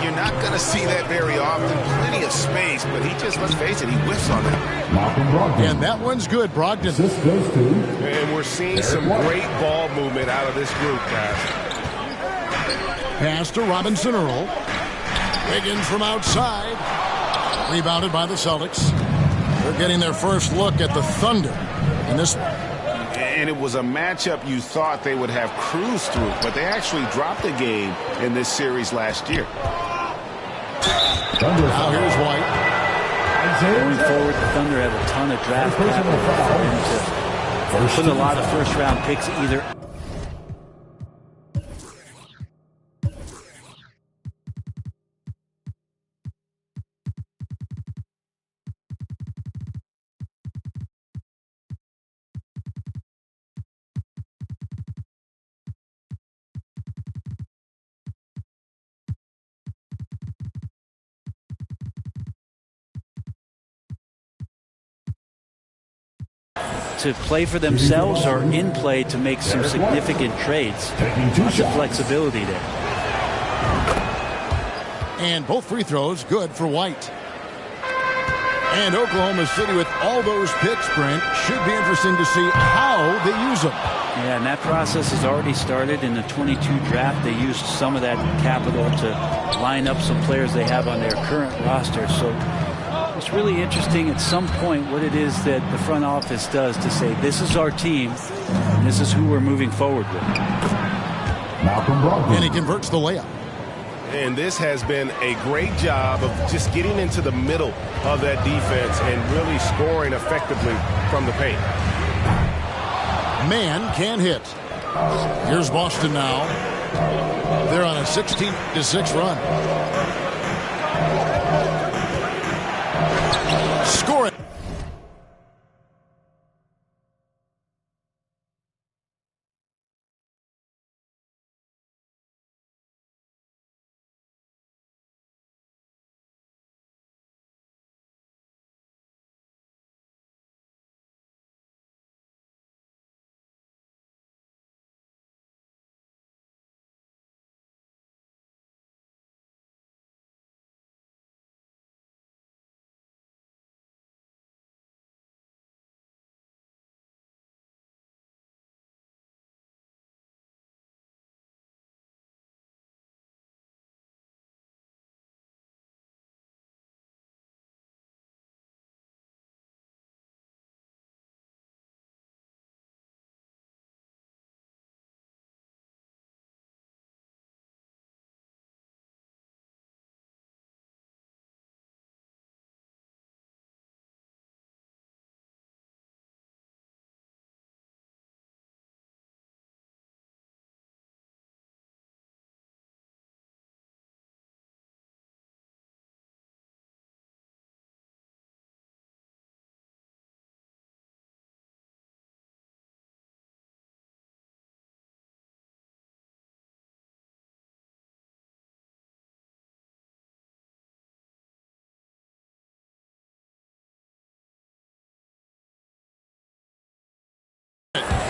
J: You're not going to see that very often. Plenty of space, but he just, let's face it, he whiffs on that.
I: And that one's good, Brogdon.
J: And we're seeing some great ball movement out of this group, guys.
I: Pass to Robinson Earl. Wiggins from outside. Rebounded by the Celtics. They're getting their first look at the Thunder in this one.
J: And it was a matchup you thought they would have cruised through, but they actually dropped a game in this series last year.
I: Now here's White.
M: Going forward, the Thunder have a ton of draft capital to put a lot of first-round picks either. To play for themselves or in play to make some significant trades. Lots of flexibility there.
I: And both free throws good for White. And Oklahoma City with all those picks, Brent, should be interesting to see how they use them.
M: Yeah, and that process has already started in the 22 draft. They used some of that capital to line up some players they have on their current roster. So it's really interesting at some point what it is that the front office does to say, this is our team, and this is who we're moving forward with.
I: And he converts the layup.
J: And this has been a great job of just getting into the middle of that defense and really scoring effectively from the paint.
I: Man can hit. Here's Boston now. They're on a 16-6 run. Score it.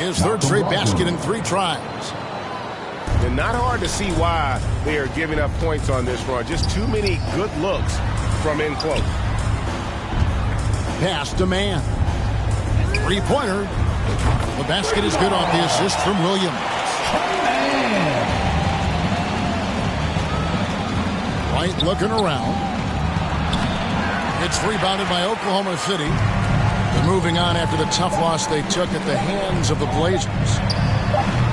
I: His third straight basket in 3 tries.
J: And not hard to see why they are giving up points on this run. Just too many good looks from in close.
I: Pass to man. 3-pointer. The basket is good off the assist from Williams. White looking around. It's rebounded by Oklahoma City. They're moving on after the tough loss they took at the hands of the Blazers.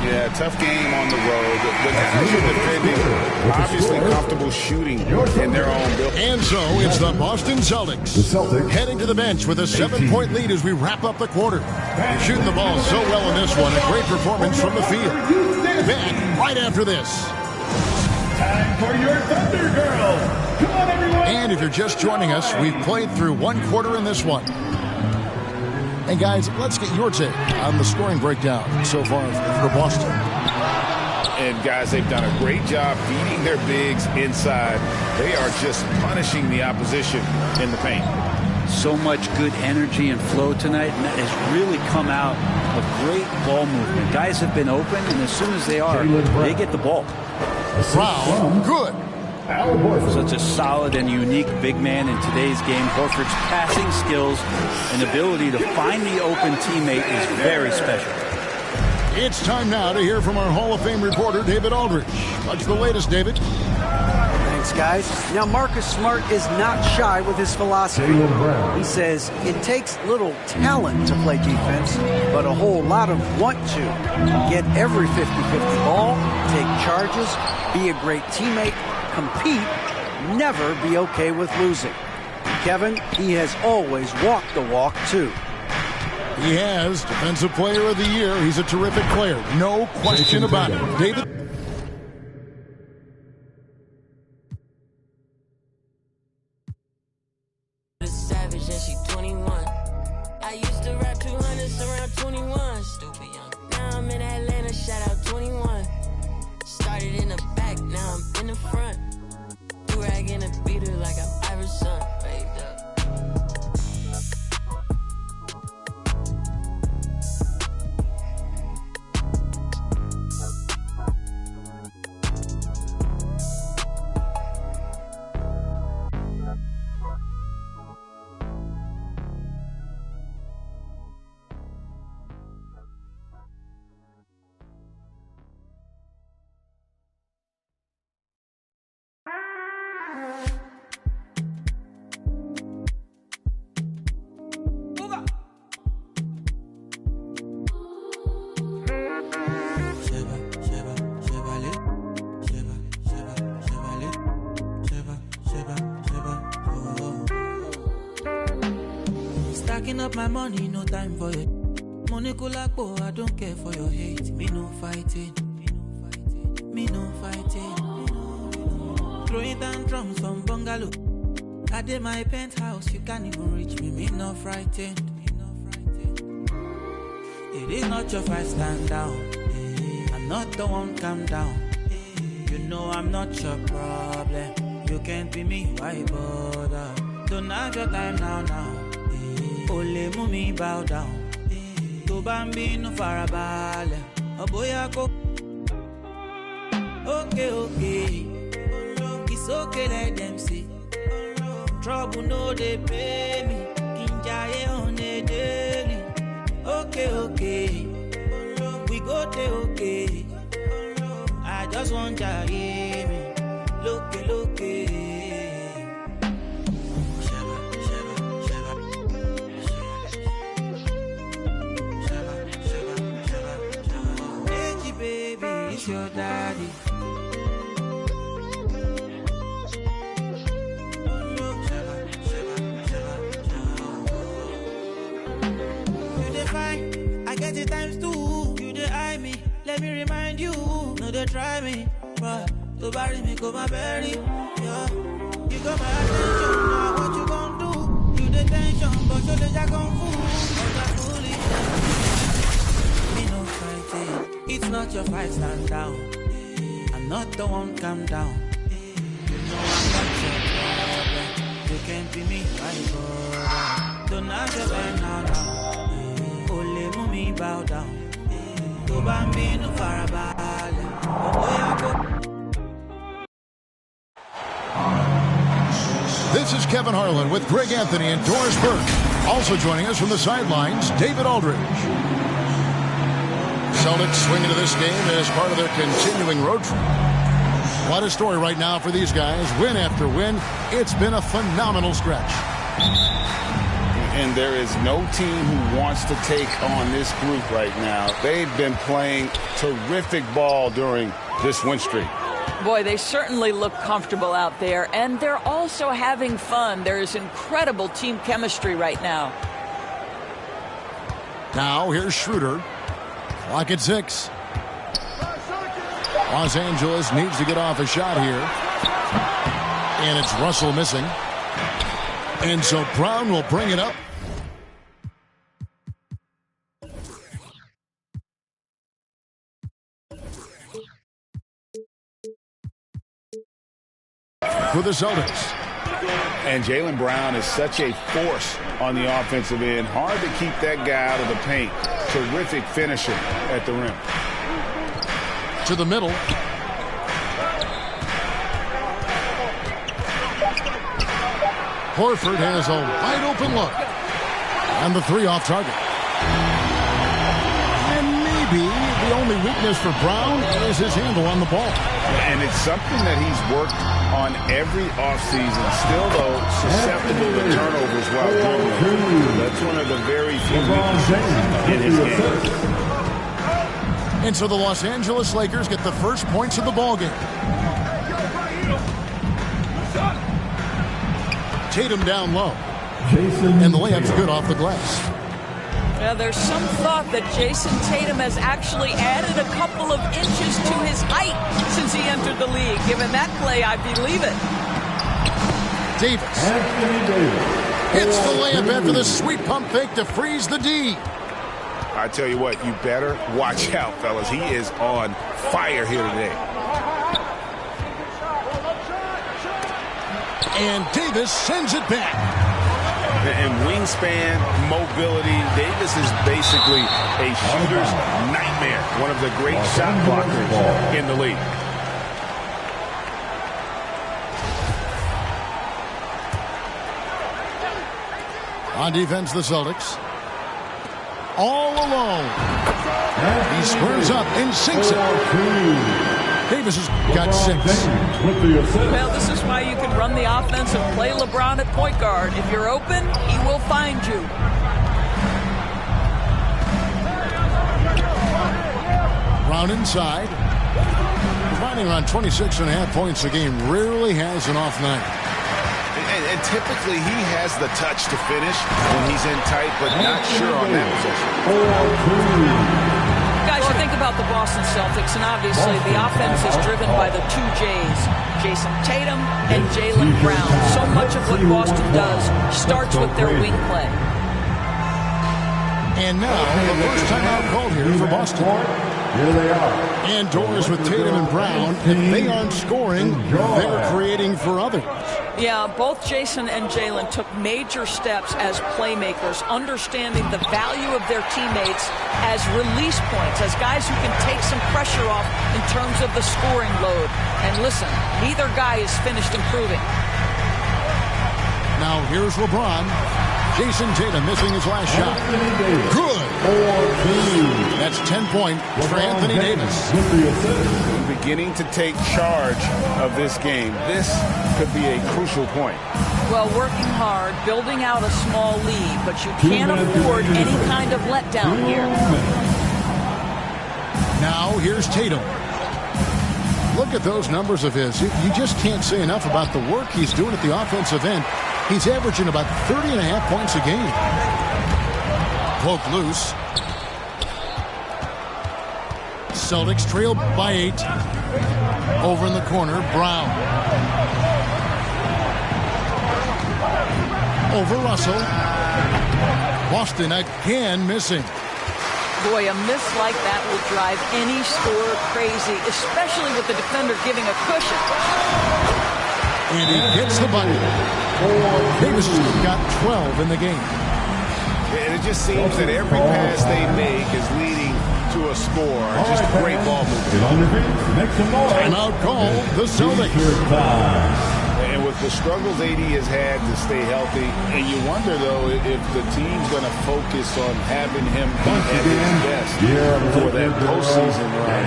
K: Yeah, tough game on the road. The guys are defending, obviously comfortable shooting in their own building.
I: And so it's the Boston Celtics. Heading to the bench with a 7-point lead as we wrap up the quarter. They're shooting the ball so well in this one. A great performance from the field. Back right after this.
C: Time for your Thunder Girls. Come on, everyone.
I: And if you're just joining us, we've played through 1 quarter in this one. And guys, let's get your take on the scoring breakdown so far for Boston.
K: And guys, they've done a great job feeding their bigs inside. They are just punishing the opposition in the paint.
M: So much good energy and flow tonight, and that has really come out of great ball movement. Guys have been open, and as soon as they are, they get the ball.
I: Brown, good.
M: Such a solid and unique big man in today's game. Horford's passing skills and ability to find the open teammate is very special.
I: It's time now to hear from our Hall of Fame reporter, David Aldridge. What's the latest, David?
N: Thanks, guys. Now, Marcus Smart is not shy with his philosophy. He says it takes little talent to play defense, but a whole lot of want to. Get every 50-50 ball, take charges, be a great teammate, compete, never be okay with losing. Kevin, he has always walked the walk, too.
I: He has Defensive Player of the Year. He's a terrific player. No question about it. David?
O: Savage and she 21. I used to rap 200s around 21. Stupid young. Now I'm in Atlanta, shout out 21. Started in the back, now I'm in the front. Do-rag in a beater like I'm Iverson. Waved up.
P: Stacking up my money, no time for it. Money kulakpo, I don't care for your hate. Me no fighting. Me no fighting. Throwing down drums from bungalow. I did my penthouse, you can't even reach me. Me no frightened. It is not your fight, stand down. I'm not the one, calm down. You know I'm not your problem. You can't be me, why bother? Don't have your time now. Ole mumi bow down. To bambi no farabale. Oboya ko. Okay. It's okay, let them see. Trouble no they pay me. Kinjaye on a daily. Okay. We go there, okay. I just want to hear me. Look. It's your daddy. You define, I get it times 2. You dey eye me, let me remind you. No, they try me, but to bury me, go my berry. Yeah. You got my attention, now what you gon' do? You the tension, but you the jack on fool. Me no fighting. It's not your fight, stand down. I'm not the one, calm down. You know I'm not your problem. You can't be me, why bother? Don't have your time now. Ole mumi bow down.
I: This is Kevin Harlan with Greg Anthony and Doris Burke. Also joining us from the sidelines, David Aldridge. Celtics swing into this game as part of their continuing road trip. What a story right now for these guys. Win after win. It's been a phenomenal stretch.
K: And there is no team who wants to take on this group right now. They've been playing terrific ball during this win streak.
G: Boy, they certainly look comfortable out there, and they're also having fun. There is incredible team chemistry right now.
I: Now here's Schroeder. Clock at 6. Los Angeles needs to get off a shot here. And it's Russell missing. And so Brown will bring it up. For the Celtics.
K: And Jaylen Brown is such a force on the offensive end. Hard to keep that guy out of the paint. Terrific finisher at the rim.
I: To the middle. Horford has a wide open look. And the 3 off target. And maybe the only weakness for Brown is his handle on the ball.
K: And it's something that he's worked on every offseason. Still, though, susceptible to turnovers while dribbling. That's one of the very few weaknesses in his game.
I: And so the Los Angeles Lakers get the first points of the ballgame. Tatum down low. And the layup's good off the glass.
G: Yeah, there's some thought that Jason Tatum has actually added a couple of inches to his height since he entered the league. Given that play, I believe it.
I: Davis. Hits the layup after the sweet pump fake to freeze the D.
K: I tell you what, you better watch out, fellas. He is on fire here today.
I: And Davis sends it back.
K: And wingspan, mobility, Davis is basically a shooter's nightmare. One of the great shot blockers in the league.
I: On defense, the Celtics. All alone. He squares up and sinks it. Davis has got 6.
G: Well, this is why you can run the offense and play LeBron at point guard. If you're open, he will find you.
I: Brown inside. Providing around 26.5 points a game. Rarely has an off night.
K: And typically he has the touch to finish when he's in tight, but not sure on that possession.
G: Guys, you think about the Boston Celtics, and obviously the offense is driven by the 2 J's, Jason Tatum and Jaylen Brown. So much of what Boston does starts with their wing play.
I: And now, the first time out called here for Boston. Here they are. And Doris with Tatum and Brown. If they aren't scoring, they're creating for others.
G: Yeah, both Jason and Jaylen took major steps as playmakers, understanding the value of their teammates as release points, as guys who can take some pressure off in terms of the scoring load. And listen, neither guy is finished improving.
I: Now here's LeBron. Jason Tatum missing his last shot. Good. That's 10 points for Anthony Davis.
K: Beginning to take charge of this game. This could be a crucial point.
G: Well, working hard, building out a small lead, but you can't afford any kind of letdown here.
I: Now here's Tatum. Look at those numbers of his. You just can't say enough about the work he's doing at the offensive end. He's averaging about 30.5 points a game. Poke loose. Celtics trail by 8. Over in the corner, Brown. Over Russell. Boston again missing.
G: Boy, a miss like that will drive any scorer crazy, especially with the defender giving a cushion.
I: And he hits the button. Davis has got 12 in the game.
J: And it just seems that every pass they make is leading
K: to a score. Just great ball movement.
I: Timeout call, the Celtics.
K: And with the struggles AD has had to stay healthy, and you wonder, though, if the team's going to focus on having him be at his best for that postseason run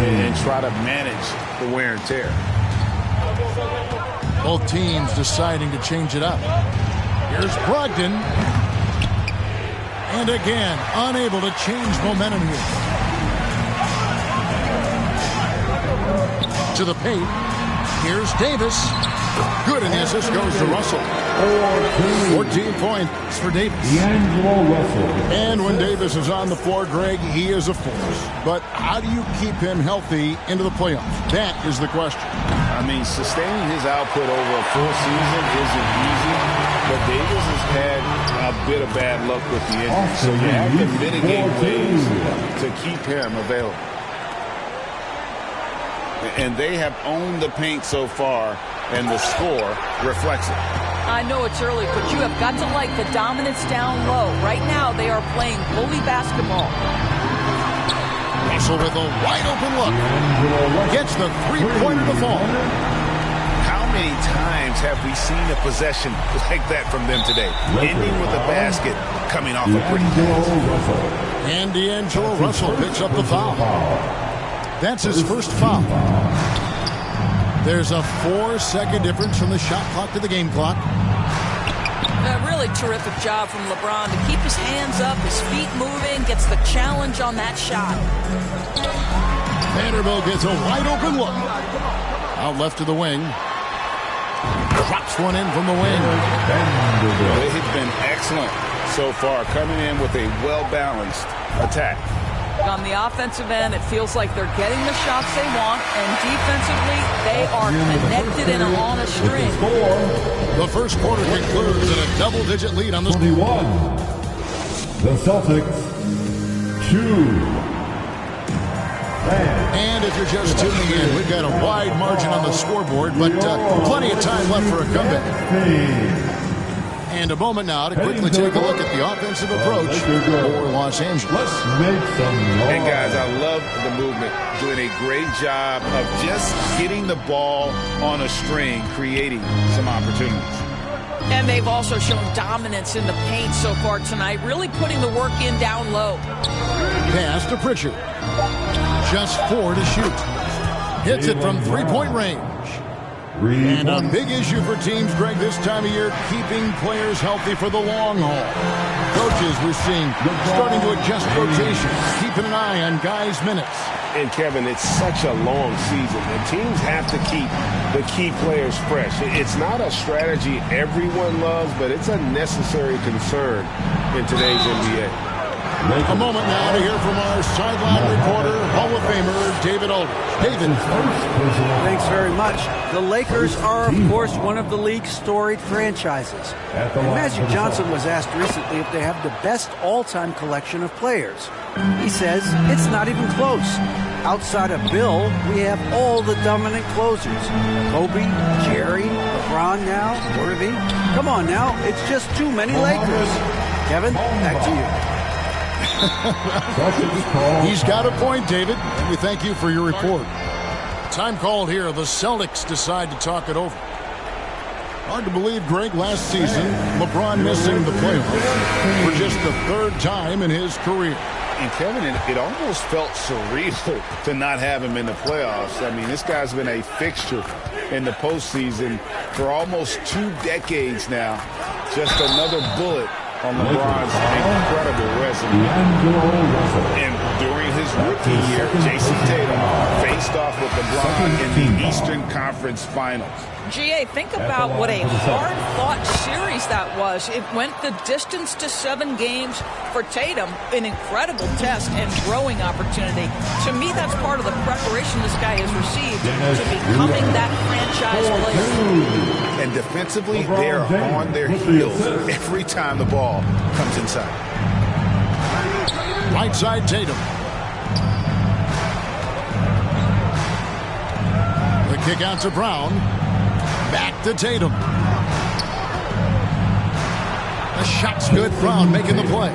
K: and try to manage the wear and tear.
I: Both teams deciding to change it up. Here's Brogdon. And again, unable to change momentum here. To the paint. Here's Davis. Good, and the assist goes to Russell. 14 points for Davis. And when Davis is on the floor, Greg, he is a force. But how do you keep him healthy into the playoffs? That is the question.
K: I mean, sustaining his output over a full season isn't easy, but Davis has had a bit of bad luck with the injury. So you have to mitigate ways to keep him available.
Q: And they have owned the paint so far, and the score reflects it.
G: I know it's early, but you have got to like the dominance down low. Right now, they are playing bully basketball.
I: Russell with a wide-open look. Gets the three-pointer to fall.
K: How many times have we seen a possession like that from them today? Ending with a basket, coming off a pretty pass.
I: And D'Angelo Russell picks up the foul. That's his first foul. There's a 4-second difference from the shot clock to the game clock.
G: A really terrific job from LeBron to keep his hands up, his feet moving, gets the challenge on that shot.
I: Vanderbilt gets a wide-open look. Out left to the wing. Drops one in from the wing.
Q: They've been excellent so far, coming in with a well-balanced attack.
G: On the offensive end, it feels like they're getting the shots they want, and defensively, they are connected and on a string.
I: The first quarter concludes in a double-digit lead on the
C: 21. The Celtics 2.
I: And if you're just tuning in, we've got a wide margin on the scoreboard, but plenty of time left for a comeback. And a moment now to quickly take a look at the offensive approach for Los Angeles.
Q: And guys, I love the movement. Doing a great job of just getting the ball on a string, creating some opportunities.
G: And they've also shown dominance in the paint so far tonight, really putting the work in down low.
I: Pass to Pritchard. Just 4 to shoot. Hits it from three-point range. And a big issue for teams, Greg, this time of year, keeping players healthy for the long haul. Coaches, we're seeing, starting to adjust rotations, keeping an eye on guys' minutes.
J: And, Kevin, it's such a long season. The teams have to keep the key players fresh. It's not a strategy everyone loves, but it's a necessary concern in today's NBA.
I: A moment now to hear from our sideline reporter, Hall of Famer David Aldridge. David.
N: Thanks very much. The Lakers are, of course, one of the league's storied franchises. And Magic Johnson was asked recently if they have the best all-time collection of players. He says it's not even close. Outside of Bill, we have all the dominant closers. Kobe, Jerry, LeBron now, Worthy. Come on now, it's just too many Lakers. Kevin, back to you.
I: He's got a point, David, and we thank you for your report. Time called here. The Celtics decide to talk it over. Hard to believe, Greg, last season, LeBron missing the playoffs for just the third time in his career.
Q: And, Kevin, it almost felt surreal to not have him in the playoffs. I mean, this guy's been a fixture in the postseason for almost 2 decades now. Just another bullet on LeBron's incredible resume. And during his rookie year, Jason Tatum faced off with LeBron in the Eastern Conference Finals.
G: GA, think about what a hard-fought series that was. It went the distance to 7 games for Tatum, an incredible test and growing opportunity. To me, that's part of the preparation this guy has received to becoming that franchise player.
Q: And defensively, they're on their heels every time the ball comes inside.
I: Right side, Tatum. The kick out to Brown. Back to Tatum. The shot's good. Brown making the play.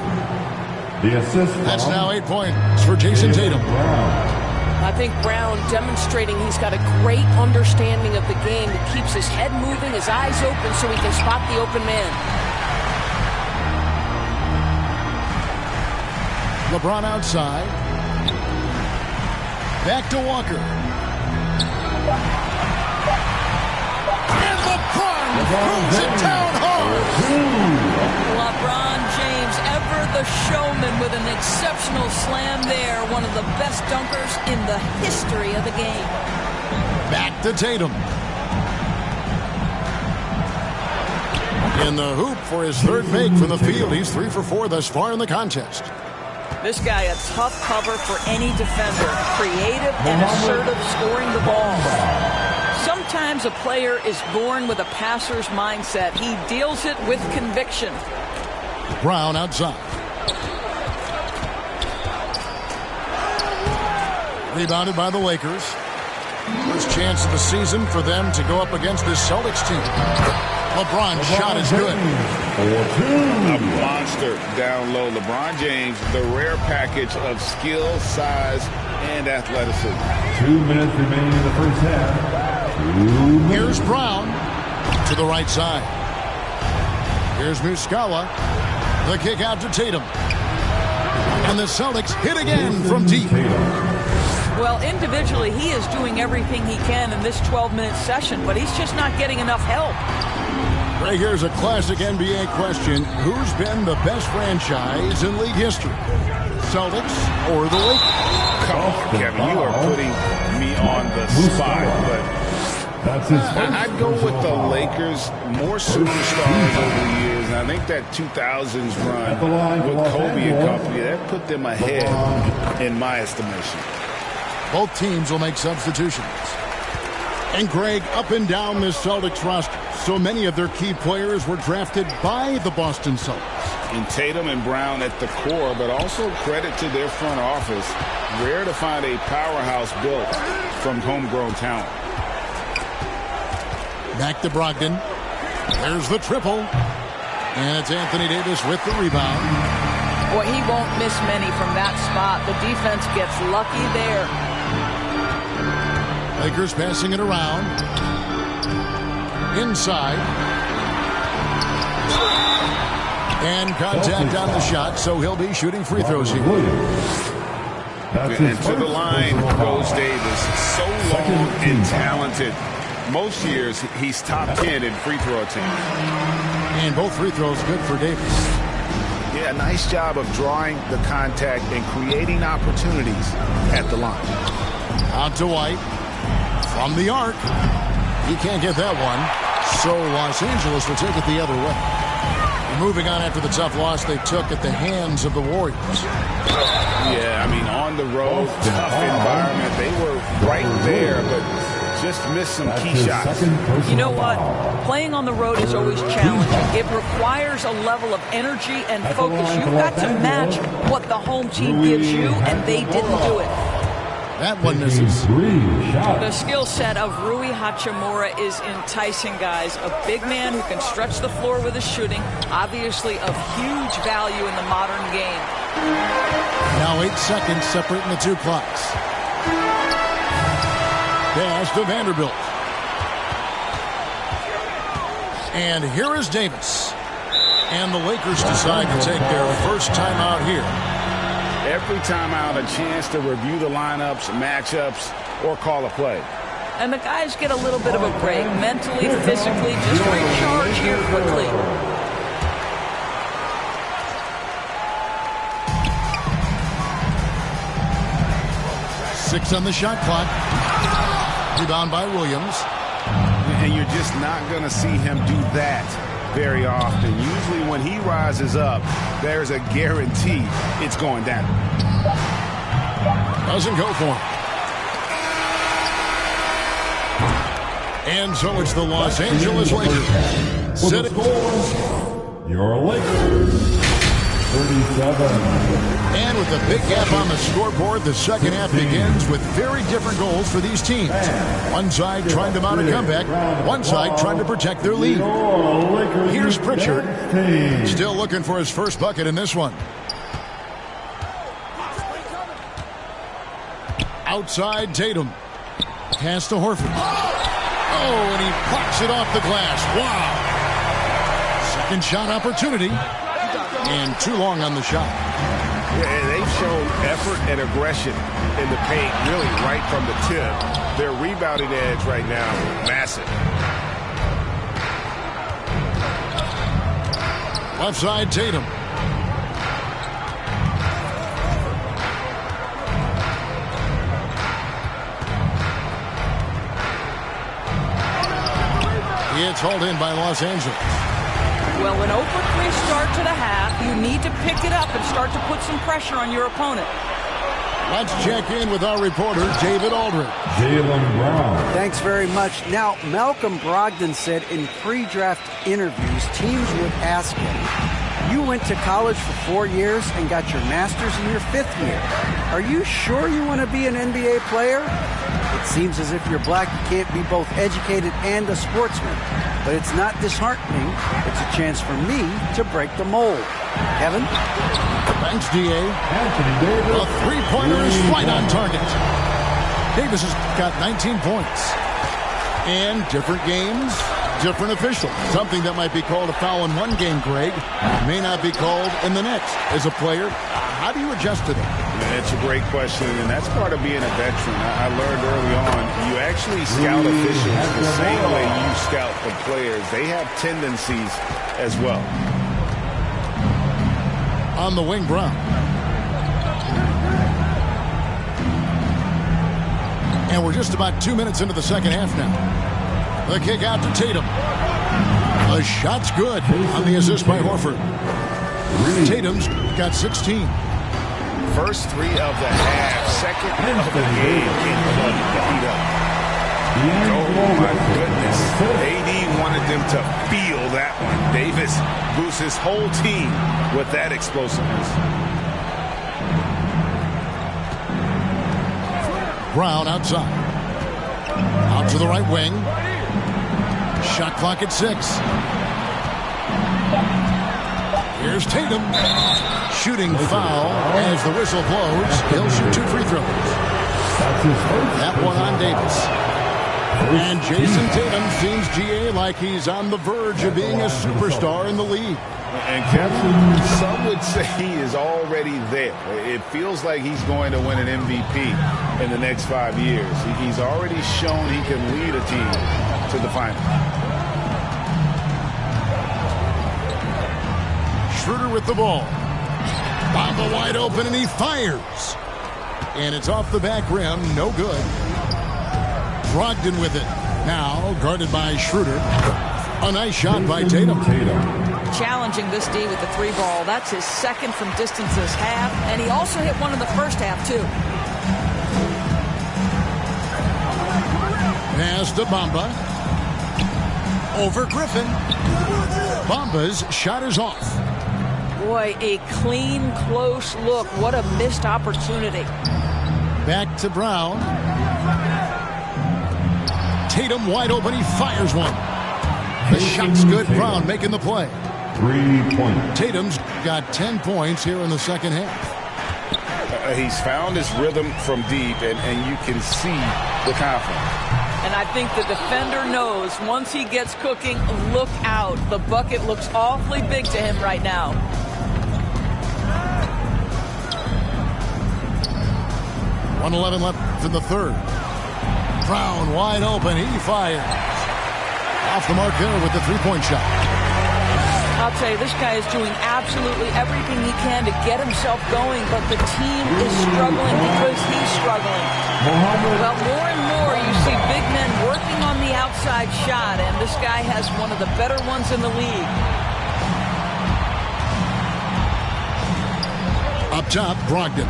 C: The assist.
I: That's now 8 points for Jason Tatum.
R: I think Brown demonstrating he's got a great understanding of the game. He keeps his head moving, his eyes open so he can spot the open man.
I: LeBron outside. Back to Walker. And LeBron throws it down hard.
G: LeBron James, ever the showman, with an exceptional slam there. One of the best dunkers in the history of the game.
I: Back to Tatum. In the hoop for his third make from the field. He's 3 for 4 thus far in the contest.
G: This guy, a tough cover for any defender. Creative and assertive, scoring the ball. Sometimes a player is born with a passer's mindset. He deals it with conviction.
I: Brown outside. Rebounded by the Lakers. First chance of the season for them to go up against this Celtics team. LeBron's shot is good.
Q: A monster down low. LeBron James, the rare package of skill, size, and athleticism.
C: 2 minutes remaining in the first half.
I: Here's Brown to the right side. Here's Muscala. The kick out to Tatum. And the Celtics hit again from deep.
G: Well, individually, he is doing everything he can in this 12-minute session, but he's just not getting enough help.
I: Right, here's a classic NBA question. Who's been the best franchise in league history? Celtics or the Lakers?
Q: Come on, Kevin. You are putting me on the spot, but I'd go with the Lakers. More superstars over the years, and I think that 2000s run with Kobe and company, that put them ahead in my estimation.
I: Both teams will make substitutions. And Greg, up and down this Celtics roster, so many of their key players were drafted by the Boston Celtics.
Q: And Tatum and Brown at the core, but also credit to their front office. Rare to find a powerhouse built from homegrown talent.
I: Back to Brogdon. There's the triple. And it's Anthony Davis with the rebound.
G: Boy, he won't miss many from that spot. The defense gets lucky there.
I: Lakers passing it around. Inside. And contact on the shot, so he'll be shooting free throws here.
Q: And to the line goes Davis. So long and talented. Most years, he's top 10 in free throw attempts.
I: And both free throws good for Davis.
Q: Yeah, nice job of drawing the contact and creating opportunities at the line.
I: Out to White. From the arc. He can't get that one. So Los Angeles will take it the other way. Moving on after the tough loss they took at the hands of the Warriors.
Q: Yeah, I mean, on the road, tough environment. They were right there, but just missed some key shots.
G: You know what? Playing on the road is always challenging. It requires a level of energy and focus. You've got to match what the home team gives you, and they didn't do it.
I: That one misses.
G: The skill set of Rui Hachimura is enticing, guys. A big man who can stretch the floor with his shooting, obviously of huge value in the modern game.
I: Now 8 seconds separating the two clocks. Pass to Vanderbilt. And here is Davis. And the Lakers decide to take their first timeout here.
Q: Every timeout, a chance to review the lineups, matchups, or call a play.
G: And the guys get a little bit of a break, mentally, physically, just recharge here quickly.
I: Six on the shot clock. Rebound by Williams.
Q: And you're just not going to see him do that very often. Usually when he rises up, there's a guarantee it's going down.
I: Doesn't go for him. And so it's the Los Angeles Lakers.
C: Set it. Your Lakers. 37.
I: And with a big gap on the scoreboard, the second half begins with very different goals for these teams. One side trying to mount a comeback, one side trying to protect their lead. Here's Pritchard, still looking for his first bucket in this one. Outside Tatum. Pass to Horford. Oh, and he plucks it off the glass. Wow. Second shot opportunity. And too long on the shot.
J: Yeah, and they've shown effort and aggression in the paint, really right from the tip. Their rebounding edge right now, massive.
I: Left side, Tatum. It's hauled in by Los Angeles.
G: Well, an 0-for-3 start to the half, you need to pick it up and start to put some pressure on your opponent.
I: Let's check in with our reporter, David Aldridge.
C: Jaylen Brown.
N: Thanks very much. Now, Malcolm Brogdon said in pre-draft interviews, teams would ask him, you went to college for 4 years and got your master's in your 5th year. Are you sure you want to be an NBA player? It seems as if you're black, you can't be both educated and a sportsman. But it's not disheartening. It's a chance for me to break the mold. Kevin?
I: Thanks, D.A.
C: Anthony Davis.
I: A three-pointer is right on target. Davis has got 19 points. And different games, different officials. Something that might be called a foul in one game, Greg, may not be called in the next. As a player, how do you adjust to that?
Q: That's a great question, and that's part of being a veteran. I learned early on, you actually scout officials the same way you scout the players. They have tendencies as well.
I: On the wing, Brown. And we're just about 2 minutes into the second half now. The kick out to Tatum. The shot's good on the assist by Horford. Tatum's got 16.
J: First 3 of the half, second of the game. Oh, my goodness. AD wanted them to feel that one. Davis boosts his whole team with that explosiveness.
I: Brown outside. Out to the right wing. Shot clock at 6. Here's Tatum. Shooting foul as the whistle blows. He'll shoot 2 free throws. That one on Davis. And Jason Tatum seems, GA, like he's on the verge of being a superstar in the league.
Q: And Kevin, some would say he is already there. It feels like he's going to win an MVP in the next 5 years. He's already shown he can lead a team to the final.
I: Schroeder with the ball. Bamba wide open, and he fires. And it's off the back rim. No good. Brogdon with it. Now guarded by Schroeder. A nice shot by Tatum.
G: Challenging this D with the 3 ball. That's his second from distance this half. And he also hit one in the first half, too.
I: Pass to Bamba. Over Griffin. Bamba's shot is off.
G: Boy, a clean, close look. What a missed opportunity.
I: Back to Brown. Tatum wide open. He fires one. The shot's good. Brown making the play.
C: 3 points.
I: Tatum's got 10 points here in the second half.
Q: He's found his rhythm from deep, and you can see the confidence.
G: And I think the defender knows once he gets cooking, look out. The bucket looks awfully big to him right now.
I: .111 left in the third. Brown wide open. He fires. Off the mark there with the three-point shot.
G: I'll tell you, this guy is doing absolutely everything he can to get himself going, but the team is struggling because he's struggling. Well, more and more you see big men working on the outside shot, and this guy has one of the better ones in the league.
I: Up top, Brogdon.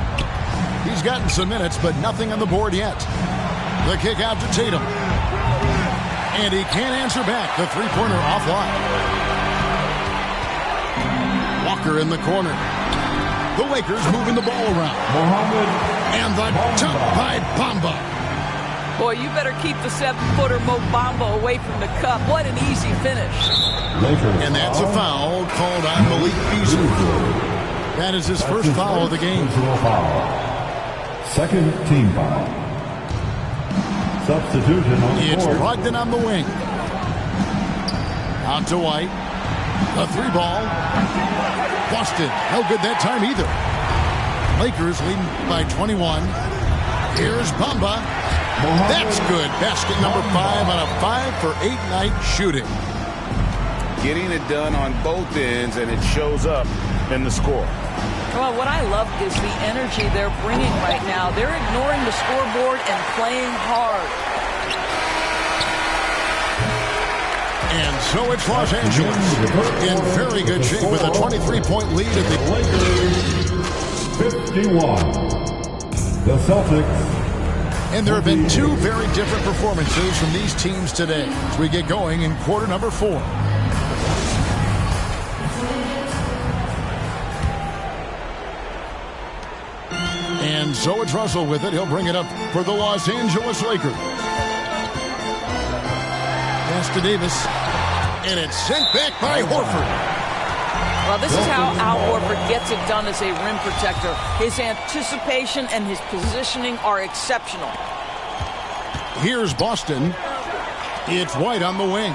I: He's gotten some minutes, but nothing on the board yet. The kick out to Tatum. And he can't answer back. The three-pointer offline. Walker in the corner. The Lakers moving the ball around. And the dunk by Bamba.
G: Boy, you better keep the 7-footer Mo Bamba away from the cup. What an easy finish.
I: And that's a foul called on Malik Beasley. That is his first foul of the game.
C: Second team foul. Substitution on the
I: It's
C: court.
I: Brogdon on the wing. Out to White. A 3-ball. Boston. No good that time either. Lakers leading by 21. Here's Bamba. That's good. Basket number 5 on a 5-for-8 night shooting.
K: Getting it done on both ends, and it shows up in the score.
G: Well, what I love is the energy they're bringing right now. They're ignoring the scoreboard and playing hard.
I: And so it's Los Angeles in very good shape with a 23-point lead at the
C: Lakers 51. The Celtics.
I: And there have been two very different performances from these teams today as we get going in quarter number 4. And so it's Russell with it. He'll bring it up for the Los Angeles Lakers. Pass to Davis. And it's sent back by Horford.
G: Well, this is how Al Horford gets it done as a rim protector. His anticipation and his positioning are exceptional.
I: Here's Boston. It's White on the wing.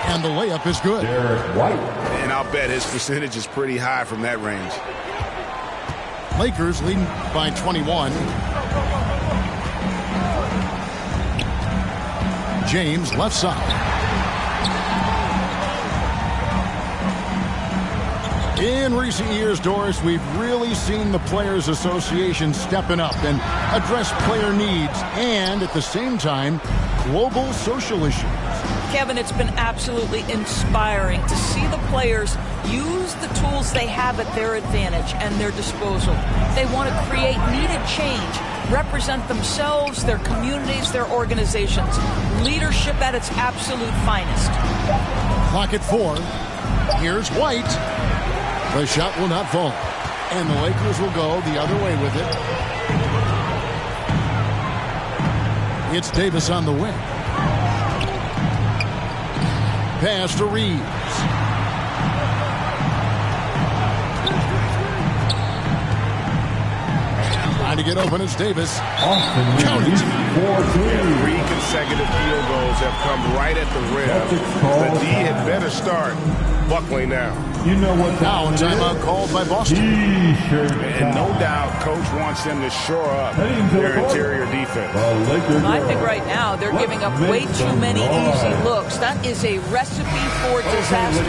I: And the layup is good.
C: White.
J: And I'll bet his percentage is pretty high from that range.
I: Lakers leading by 21. James left side. In recent years, Doris, we've really seen the Players Association stepping up and address player needs and, at the same time, global social issues.
G: Kevin, it's been absolutely inspiring to see the players use the tools they have at their advantage and their disposal. They want to create needed change, represent themselves, their communities, their organizations. Leadership at its absolute finest.
I: Clock at 4. Here's White. The shot will not fall. And the Lakers will go the other way with it. It's Davis on the wing. Pass to Reeves. Trying to get open is Davis. Count it.
J: 3 consecutive field goals have come right at the rim. The D had better start buckling now.
C: You know what
I: now timeout called by Boston.
K: And no doubt coach wants them to shore up their interior defense.
G: I think right now they're giving up way too many easy looks. That is a recipe for disaster.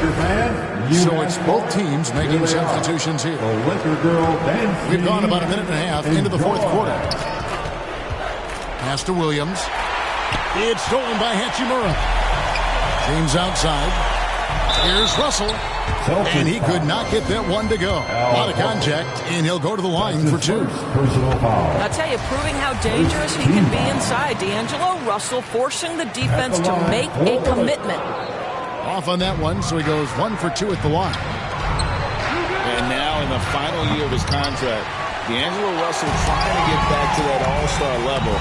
I: So it's both teams making substitutions here. We've gone about a minute and a half into the fourth quarter. Pass to Williams. It's stolen by Hachimura. James outside. Here's Russell. And he could not get that one to go. A lot of contact, and he'll go to the line for 2.
G: I'll tell you, proving how dangerous he can be inside. D'Angelo Russell forcing the defense to make a commitment.
I: Off on that one, so he goes 1 for 2 at the line.
K: And now in the final year of his contract, D'Angelo Russell trying to get back to that all-star level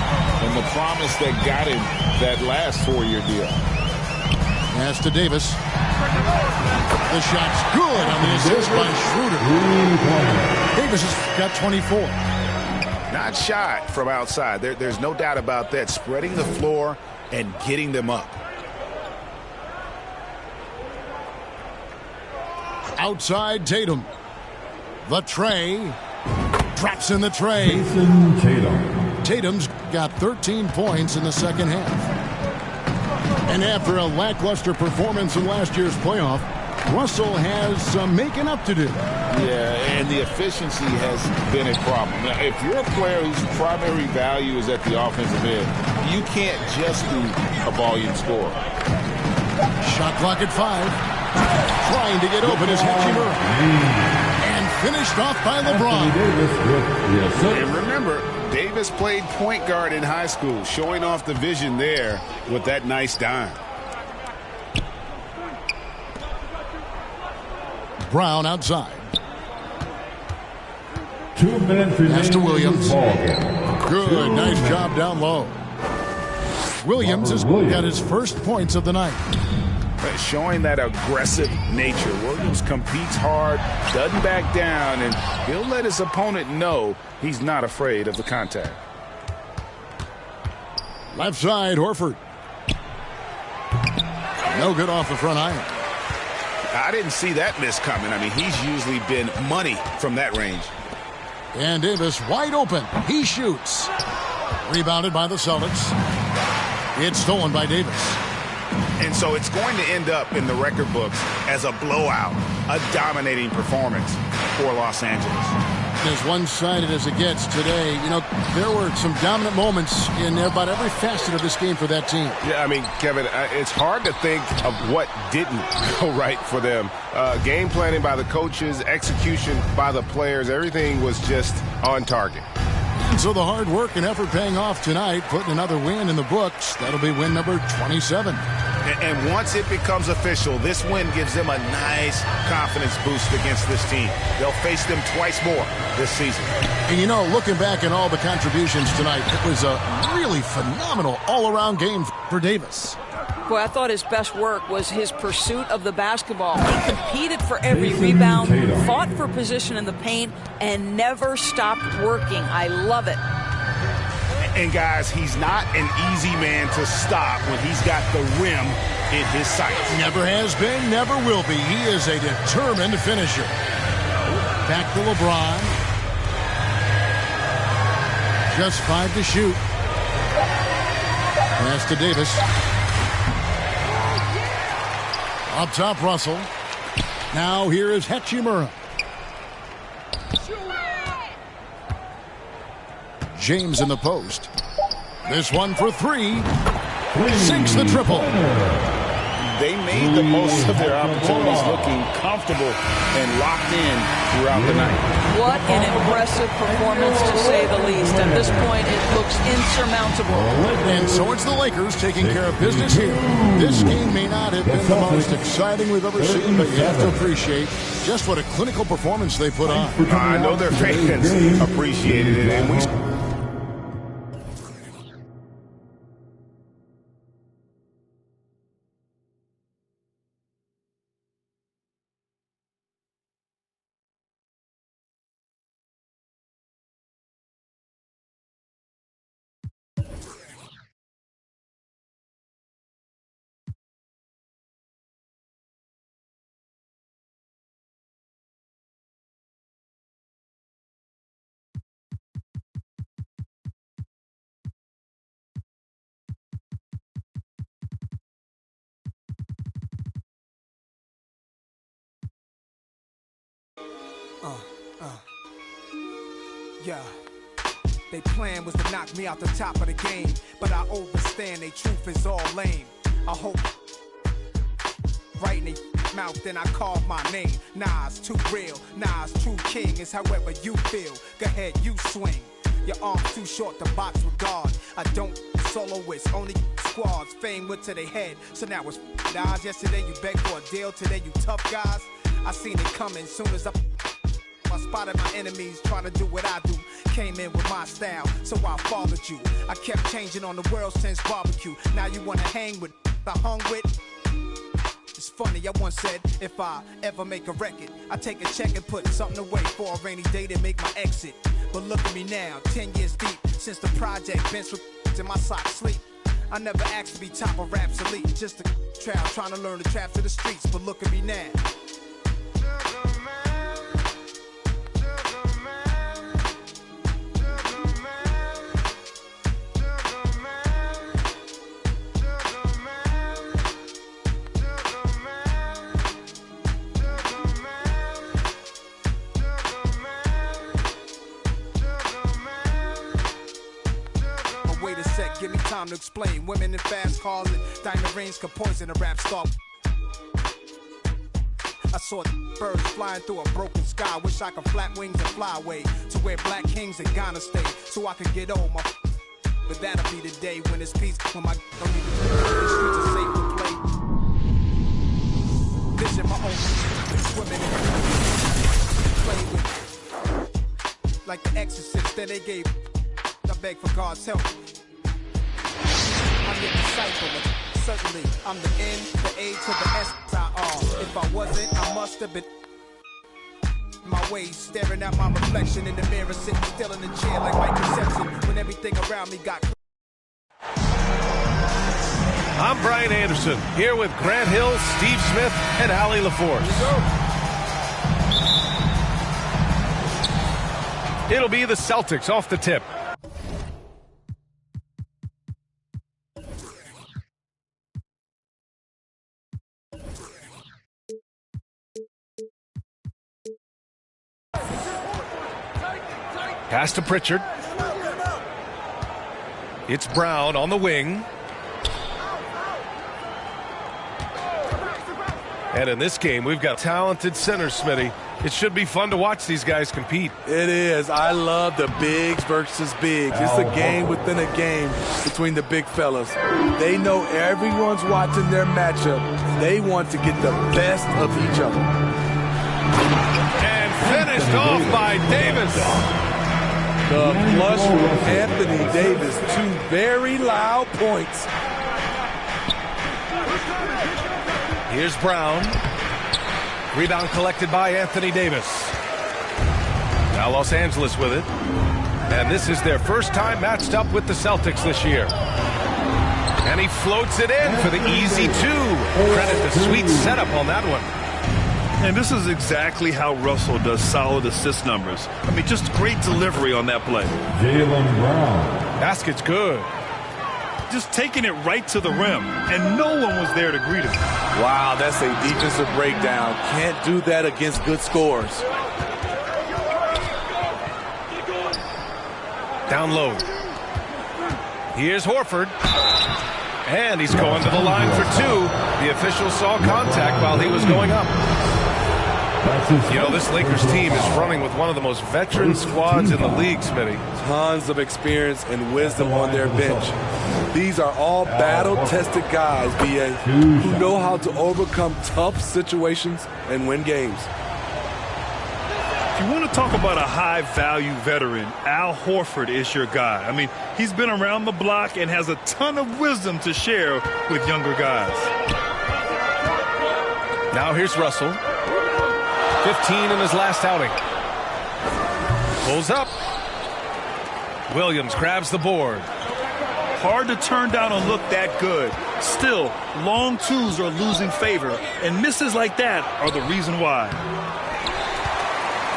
K: and the promise that got him that last 4-year deal.
I: Pass to Davis. The shot's good on the assist by Schroeder. Davis has got 24.
J: Not shy from outside. There's no doubt about that. Spreading the floor and getting them up.
I: Outside Tatum. The tray. Drops in the tray.
C: Jason Tatum.
I: Tatum's got 13 points in the second half. And after a lackluster performance in last year's playoff, Russell has some making up to do.
K: Yeah, and the efficiency has been a problem. Now, if you're a player whose primary value is at the offensive end, you can't just be a volume scorer.
I: Shot clock at 5. Trying to get open is Hachimura. And finished off by LeBron.
J: And remember, Davis played point guard in high school, showing off the vision there with that nice dime.
I: Brown outside.
C: 2 minutes remaining.
I: Pass to Williams. Good, nice job down low. Williams has got his first points of the night.
Q: showing that aggressive nature. Williams competes hard, doesn't back down, and he'll let his opponent know he's not afraid of the contact.
I: Left side, Horford. No good off the front iron.
Q: I didn't see that miss coming. I mean, he's usually been money from that range.
I: And Davis wide open. He shoots. Rebounded by the Celtics. It's stolen by Davis.
Q: And so it's going to end up in the record books as a blowout, a dominating performance for Los Angeles.
I: As one-sided as it gets today, you know, there were some dominant moments in about every facet of this game for that team.
J: Yeah, I mean, Kevin, it's hard to think of what didn't go right for them. Game planning by the coaches, execution by the players, everything was just on target.
I: And so the hard work and effort paying off tonight, putting another win in the books. That'll be win number 27.
Q: And once it becomes official, this win gives them a nice confidence boost against this team. They'll face them twice more this season.
I: And you know, looking back at all the contributions tonight, it was a really phenomenal all-around game for Davis.
G: Boy, I thought his best work was his pursuit of the basketball. He competed for every rebound, fought for position in the paint, and never stopped working. I love it.
Q: And guys, he's not an easy man to stop when he's got the rim in his sights.
I: Never has been, never will be. He is a determined finisher. Back to LeBron. Just 5 to shoot. Pass to Davis. Up top, Russell. Now here is Hachimura. James in the post. This one for 3. Sinks the triple.
Q: They made the most of their opportunities, looking comfortable and locked in throughout the night.
G: What an impressive performance, to say the least. At this point, it looks insurmountable.
I: And so it's the Lakers taking care of business here. This game may not have been the most exciting we've ever seen, but you have to appreciate just what a clinical performance they put on.
J: I know their fans appreciated it, and we...
A: Yeah. They plan was to knock me out the top of the game, but I overstand they truth is all lame. I hope right in their mouth, then I carve my name. Nah, it's too real. Nah, it's true king. It's however you feel. Go ahead, you swing. Your arm's too short to box with God. I don't soloists, only squads. Fame went to their head, so now it's guys. Yesterday you begged for a deal, today you tough guys. I seen it coming soon as I spotted my enemies trying to do what I do. Came in with my style, so I followed you. I kept changing on the world since barbecue. Now you wanna hang with I hung with. It's funny, I once said, if I ever make a record, I take a check and put something away for a rainy day to make my exit. But look at me now, 10 years deep, since the project bench with in my socks sleep. I never asked to be top of rap's elite, just a trial trying to learn the traps of the streets. But look at me now. Give me time to explain. Women in fast cars and diamond rings could poison a rap star. I saw birds flying through a broken sky. Wish I could flap wings and fly away to where black kings in Ghana stay, so I could get old. But that'll be the day when it's peace, when my don't need to the streets are safe to play. Vision my own swimming in play with like the Exorcist that they gave. I beg for God's help. I'm getting cycle
S: certainly. I'm the N, the A to the S-I-R. If I wasn't, I must have been my ways, staring at my reflection in the mirror, sitting still in the chair like my conception when everything around me got.
E: I'm Brian Anderson, here with Grant Hill, Steve Smith, and Allie LaForce. It'll be the Celtics off the tip. Pass to Pritchard. It's Brown on the wing. And in this game, we've got talented centers, Smitty. It should be fun to watch these guys compete.
T: It is. I love the bigs versus bigs. It's a game within a game between the big fellas. They know everyone's watching their matchup. They want to get the best of each other.
E: And finished off by Davis.
T: The flush from Anthony Davis. 2 very loud points.
E: Here's Brown. Rebound collected by Anthony Davis. Now Los Angeles with it. And this is their first time matched up with the Celtics this year. And he floats it in for the easy 2. Credit the sweet setup on that one.
F: And this is exactly how Russell does solid assist numbers. I mean, just great delivery on that play.
C: Jaylen Brown.
E: Basket's good.
F: Just taking it right to the rim, and no one was there to greet him.
T: Wow, that's a defensive breakdown. Can't do that against good scores.
E: Down low. Here's Horford. And he's going to the line for 2. The official saw contact while he was going up. You know, this Lakers team is running with one of the most veteran squads in the league, Smitty.
T: Tons of experience and wisdom on their bench. These are all battle-tested guys, B.A., who know how to overcome tough situations and win games.
F: If you want to talk about a high-value veteran, Al Horford is your guy. I mean, he's been around the block and has a ton of wisdom to share with younger guys.
E: Now here's Russell. 15 in his last outing. Pulls up. Williams grabs the board.
F: Hard to turn down a look that good. Still, long 2s are losing favor, and misses like that are the reason why.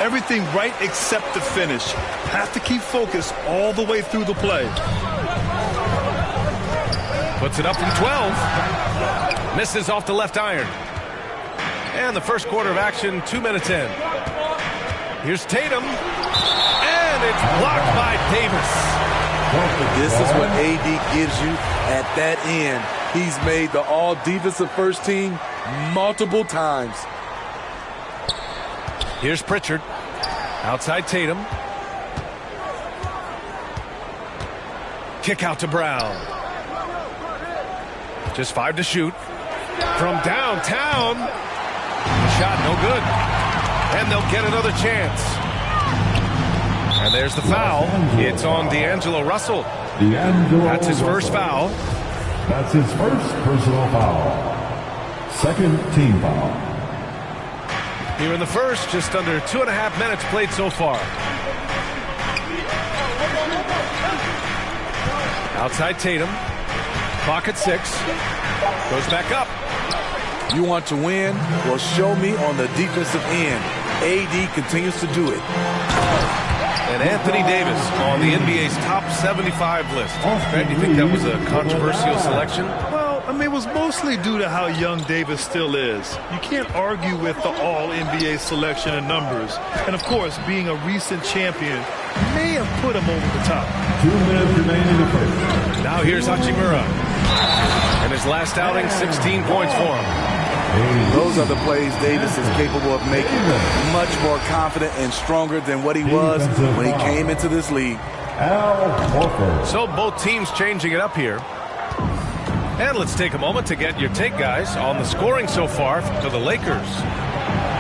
F: Everything right except the finish. Have to keep focused all the way through the play.
E: Puts it up from 12. Misses off the left iron. And the first quarter of action, 2 minutes in. Here's Tatum. And it's blocked by Davis.
T: This is what AD gives you at that end. He's made the all-defensive first team multiple times.
E: Here's Pritchard. Outside Tatum. Kick out to Brown. Just 5 to shoot. From downtown. Shot no good. And they'll get another chance. And there's the foul. It's on D'Angelo Russell. That's his first foul.
C: That's his first personal foul. Second team foul.
E: Here in the first, just under 2.5 minutes played so far. Outside Tatum. Clock at 6. Goes back up.
T: You want to win? Well, show me on the defensive end. AD continues to do it.
E: And Anthony Davis on the NBA's top 75 list. Grant, do you think that was a controversial selection?
F: Well, I mean, it was mostly due to how young Davis still is. You can't argue with the all-NBA selection and numbers. And, of course, being a recent champion may have put him over the top.
C: 2 minutes remaining in the first.
E: Now here's Hachimura. In his last outing, 16 points for him.
T: Those are the plays Davis is capable of making. Much more confident and stronger than what he was when he came into this league.
E: So both teams changing it up here. And let's take a moment to get your take, guys, on the scoring so far for the Lakers.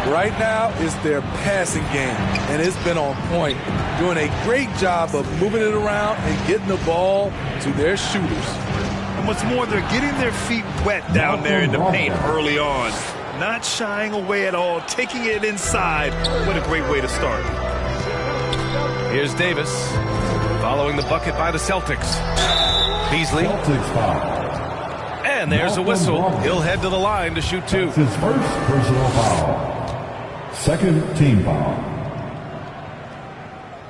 T: Right now, it's their passing game, and it's been on point. Doing a great job of moving it around and getting the ball to their shooters.
F: And what's more, they're getting their feet wet down there in the paint early on. Not shying away at all, taking it inside. What a great way to start.
E: Here's Davis, following the bucket by the Celtics. Beasley. And there's a whistle. He'll head to the line to shoot 2.
C: That's his first personal foul. Second team foul.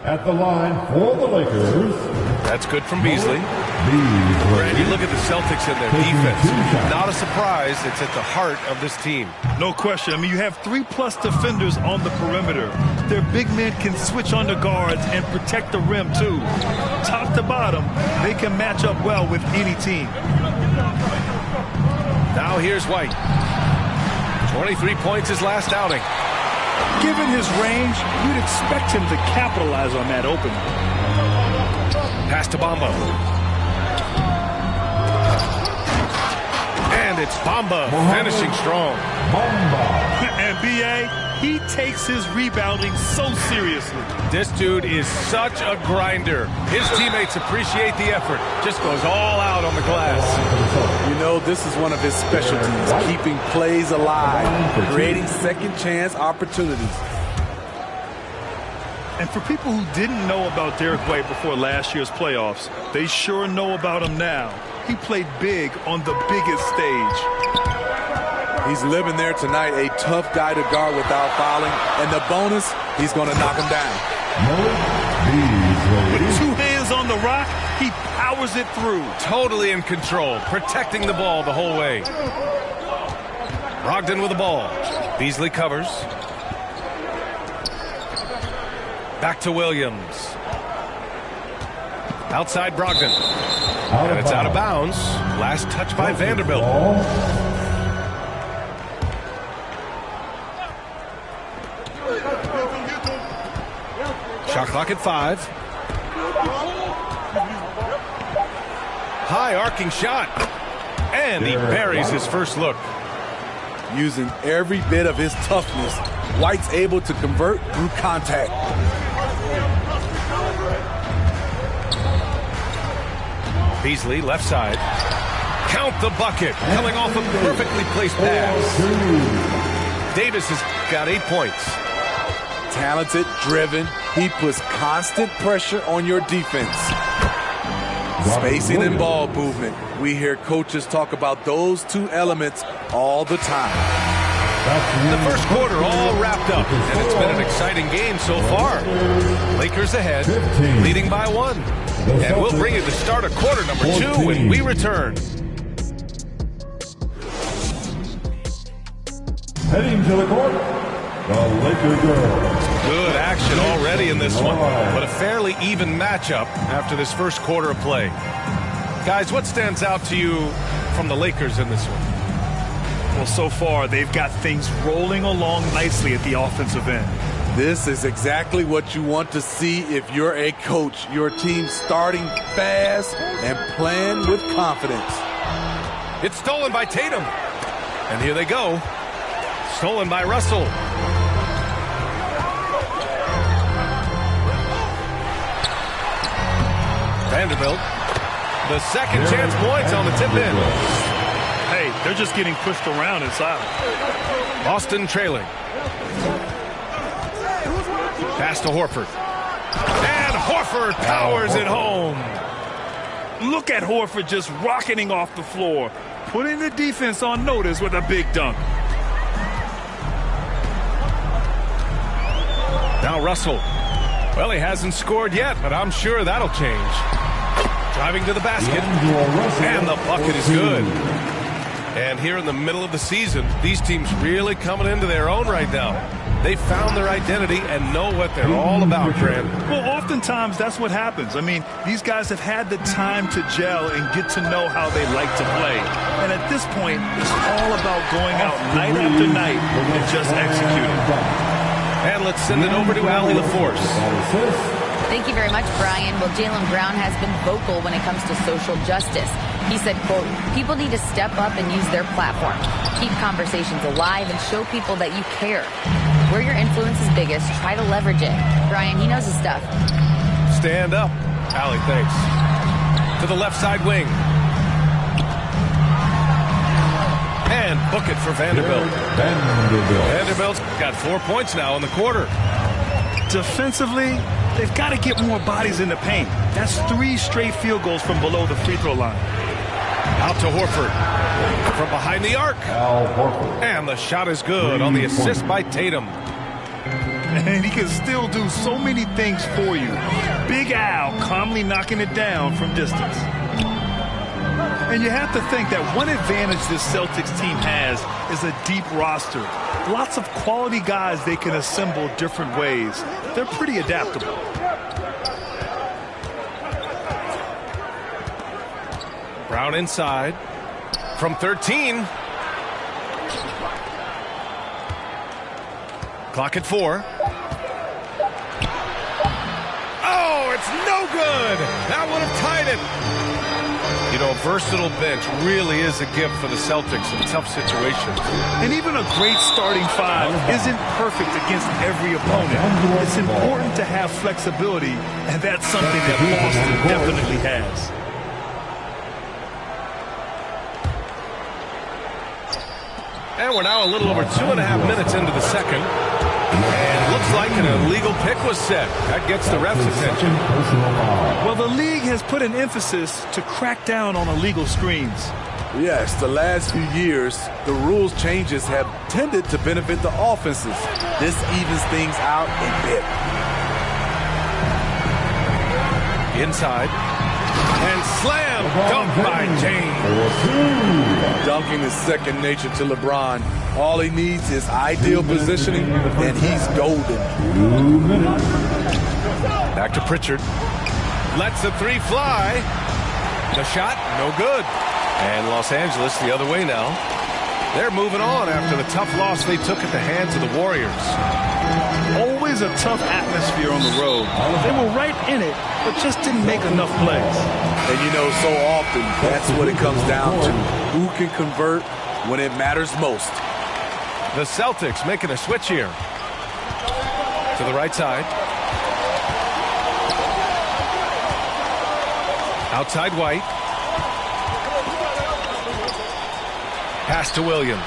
C: At the line for the Lakers.
E: That's good from Beasley. And you look at the Celtics and their defense. Not a surprise. It's at the heart of this team.
F: No question. I mean, you have 3+ defenders on the perimeter. Their big men can switch on the guards and protect the rim, too. Top to bottom, they can match up well with any team.
E: Now here's White. 23 points his last outing.
F: Given his range, you'd expect him to capitalize on that opening.
E: Pass to Bamba. And it's Bamba finishing strong.
F: And B.A., he takes his rebounding so seriously.
E: This dude is such a grinder. His teammates appreciate the effort. Just goes all out on the glass.
T: You know, this is one of his specialties, keeping plays alive, creating second chance opportunities.
F: And for people who didn't know about Derek White before last year's playoffs, they sure know about him now. He played big on the biggest stage.
T: He's living there tonight, a tough guy to guard without fouling. And the bonus, he's going to knock him down.
F: With 2 hands on the rock, he powers it through.
E: Totally in control, protecting the ball the whole way. Brogdon with the ball. Beasley covers. Back to Williams. Outside Brogdon. And it's out of bounds. Last touch by Vanderbilt. Shot clock at 5. High arcing shot. And he buries his first look.
T: Using every bit of his toughness, White's able to convert through contact.
E: Beasley, left side. Count the bucket. Coming off a perfectly placed pass. Davis has got 8 points.
T: Talented, driven. He puts constant pressure on your defense. Spacing and ball movement. We hear coaches talk about those 2 elements all the time.
E: The first quarter all wrapped up, and it's been an exciting game so far. Lakers ahead, leading by 1. And we'll bring you the start of quarter number 2 when we return.
C: Heading to the court, the Laker girls.
E: Good action already in this one, but a fairly even matchup after this first quarter of play. Guys, what stands out to you from the Lakers in this one?
F: Well, so far, they've got things rolling along nicely at the offensive end.
T: This is exactly what you want to see if you're a coach. Your team starting fast and playing with confidence.
E: It's stolen by Tatum. And here they go. Stolen by Russell. Vanderbilt. The second chance points on the tip in.
F: Hey, they're just getting pushed around inside.
E: Boston trailing. Pass to Horford. And Horford powers it home.
F: Look at Horford just rocketing off the floor, putting the defense on notice with a big dunk.
E: Now Russell. Well, he hasn't scored yet, but I'm sure that'll change. Driving to the basket. And the bucket is good. And here in the middle of the season, these teams really coming into their own right now. They found their identity and know what they're all about, Grant.
F: Well, oftentimes that's what happens. I mean, these guys have had the time to gel and get to know how they like to play. And at this point, it's all about going out night after night and just executing.
E: And let's send it over to Allie LaForce.
H: Thank you very much, Brian. Well, Jaylen Brown has been vocal when it comes to social justice. He said, quote, people need to step up and use their platform. Keep conversations alive and show people that you care. Where your influence is biggest, try to leverage it. Brian, he knows his stuff.
E: Stand up. Allie, thanks. To the left side wing. book it for Vanderbilt. Vanderbilt's got 4 points now in the quarter.
F: Defensively, they've got to get more bodies in the paint. That's 3 straight field goals from below the free throw line.
E: Out to Horford. From behind the arc. And the shot is good on the assist by Tatum.
F: And he can still do so many things for you. Big Al calmly knocking it down from distance. And you have to think that one advantage this Celtics team has is a deep roster. Lots of quality guys they can assemble different ways. They're pretty adaptable.
E: Brown inside. From 13. Clock at 4. Oh, it's no good. That would have tied it. You know, a versatile bench really is a gift for the Celtics in tough situations.
F: And even a great starting 5 isn't perfect against every opponent. It's important to have flexibility, and that's something that Boston definitely has.
E: And we're now a little over 2.5 minutes into the second. And it looks like an illegal pick was set. That gets the ref's attention.
F: Well, the league has put an emphasis to crack down on illegal screens.
T: Yes, the last few years, the rules changes have tended to benefit the offenses. This evens things out a bit.
E: Inside. And slam dunk by James.
T: Dunking is second nature to LeBron. All he needs is ideal positioning, and he's golden.
C: 2 minutes.
E: Back to Pritchard. Lets the 3 fly. The shot, no good. And Los Angeles the other way now. They're moving on after the tough loss they took at the hands of the Warriors.
F: Always a tough atmosphere on the road. They were right in it, but just didn't make enough plays.
T: And you know, so often, that's what it comes down to. Who can convert when it matters most?
E: The Celtics making a switch here. To the right side. Outside White. Pass to Williams.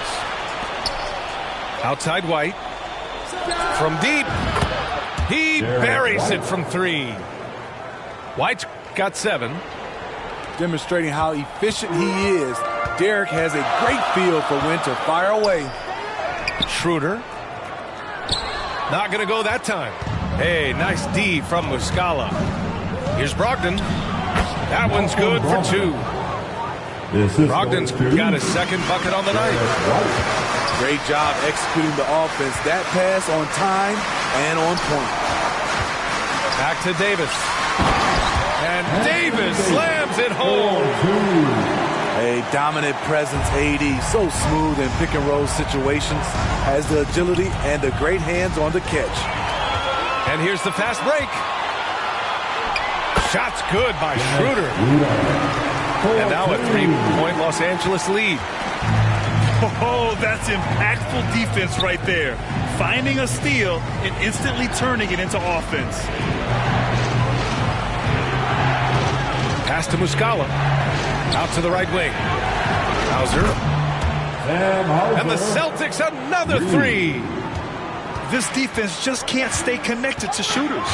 E: Outside White. From deep. He buries it from 3. White's got 7.
T: Demonstrating how efficient he is, Derek has a great feel for when to fire away.
E: Schroeder. Not going to go that time. Hey, nice D from Muscala. Here's Brogdon. That one's good for 2. Brogdon's got his second bucket on the night.
T: Great job executing the offense. That pass on time and on point.
E: Back to Davis. And Davis slams it home.
T: A dominant presence, AD. So smooth in pick and roll situations. Has the agility and the great hands on the catch.
E: And here's the fast break. Shot's good by Schroeder. And now a 3-point Los Angeles lead.
F: Oh, that's impactful defense right there. Finding a steal and instantly turning it into offense.
E: Pass to Muscala. Out to the right wing. Hauser. And the Celtics another 3.
F: This defense just can't stay connected to shooters.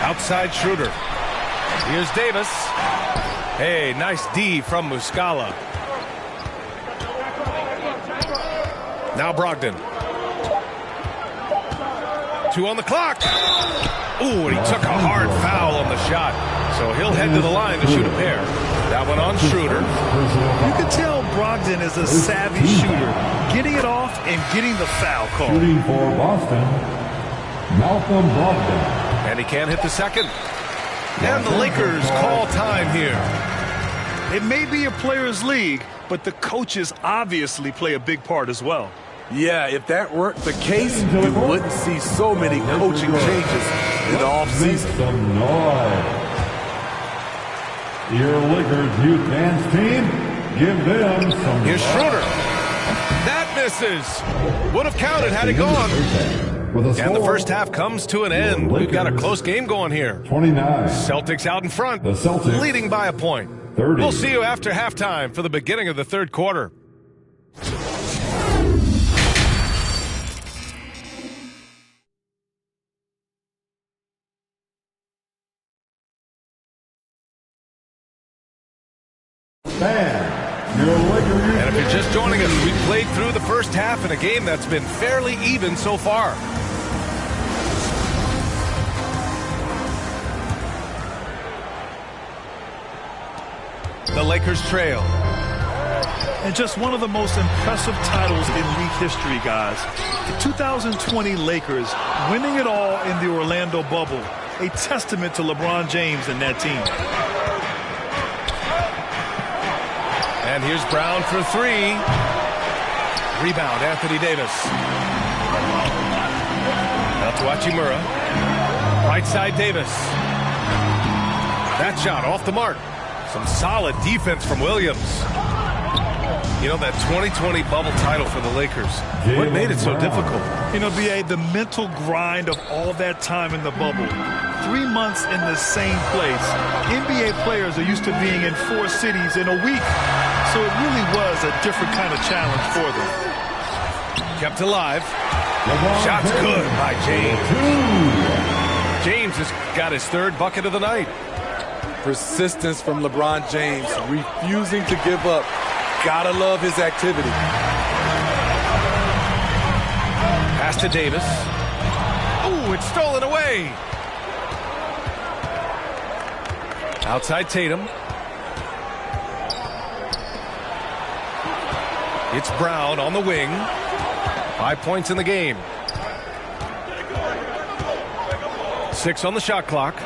E: Outside Schroeder. Here's Davis. Hey, nice D from Muscala. Now Brogdon. 2 on the clock. Ooh, and he took a hard foul on the shot. So he'll head to the line to shoot a pair. That one on Schroeder.
F: You can tell Brogdon is a savvy shooter. Getting it off and getting the foul call.
C: Shooting for Boston, Malcolm Brogdon.
E: And he can't hit the second. And the Lakers call time here.
F: It may be a players' league, but the coaches obviously play a big part as well.
T: Yeah, if that weren't the case, you wouldn't see so many coaching changes in the offseason.
C: Some noise. Your Lakers youth dance team, give them some
E: Here's Schroeder. That misses. Would have counted had he gone. And the first half comes to an end. We've got a close game going here.
C: 29.
E: Celtics out in front,
C: The Celtics
E: leading by a point.
C: 30.
E: We'll see you after halftime for the beginning of the third quarter. And if you're just joining us, we played through the first half in a game that's been fairly even so far. The Lakers trail.
F: And just one of the most impressive titles in league history, guys. The 2020 Lakers winning it all in the Orlando bubble. A testament to LeBron James and that team.
E: And here's Brown for three. Rebound, Anthony Davis. Out to Hachimura. Right side, Davis. That shot off the mark. Some solid defense from Williams. You know, that 2020 bubble title for the Lakers. What made it so difficult?
F: You know, B.A., the mental grind of all that time in the bubble. 3 months in the same place. NBA players are used to being in 4 cities in a week. So it really was a different kind of challenge for them.
E: Kept alive. Shot's good by James. James has got his third bucket of the night.
T: Persistence from LeBron James, refusing to give up. Gotta love his activity.
E: Pass to Davis. Ooh, it's stolen away. Outside Tatum. It's Brown on the wing. 5 points in the game. 6 on the shot clock.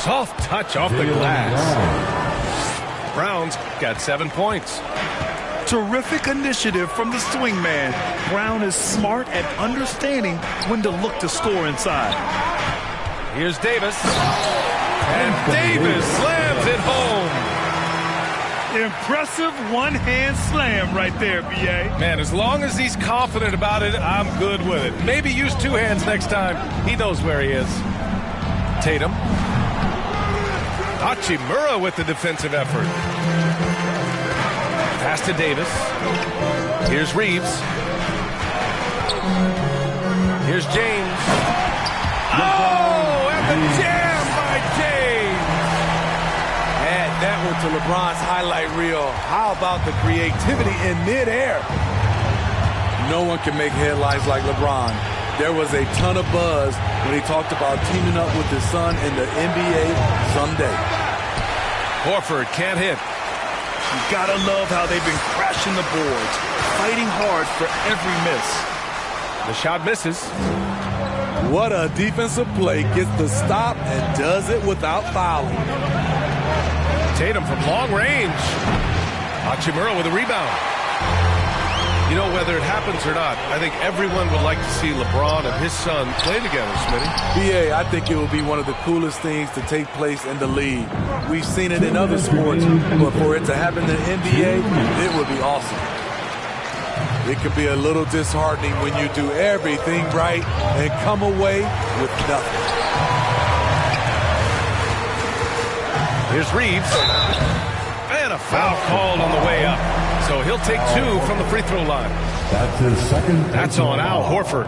E: Soft touch off the glass. Brown's got 7 points.
F: Terrific initiative from the swingman. Brown is smart at understanding when to look to score inside.
E: Here's Davis. And Davis slams it home.
F: Impressive one-hand slam right there, B.A.
E: Man, as long as he's confident about it, I'm good with it. Maybe use 2 hands next time. He knows where he is. Tatum. Hachimura with the defensive effort. Pass to Davis. Here's Reeves. Here's James. Oh, and the jam by James.
T: Add that one to LeBron's highlight reel. How about the creativity in midair? No one can make headlines like LeBron. There was a ton of buzz when he talked about teaming up with his son in the NBA someday.
E: Horford can't hit.
F: You gotta love how they've been crashing the boards, fighting hard for every miss.
E: The shot misses.
T: What a defensive play. Gets the stop and does it without fouling.
E: Tatum from long range. Hachimura with a rebound. You know, whether it happens or not, I think everyone would like to see LeBron and his son play together, Smitty.
T: B.A., I think it will be one of the coolest things to take place in the league. We've seen it in other sports, but for it to happen in the NBA, it would be awesome. It could be a little disheartening when you do everything right and come away with nothing.
E: Here's Reeves. And a foul called on the way up. So he'll take 2 from the free throw line.
C: That's his second.
E: That's on Al Horford.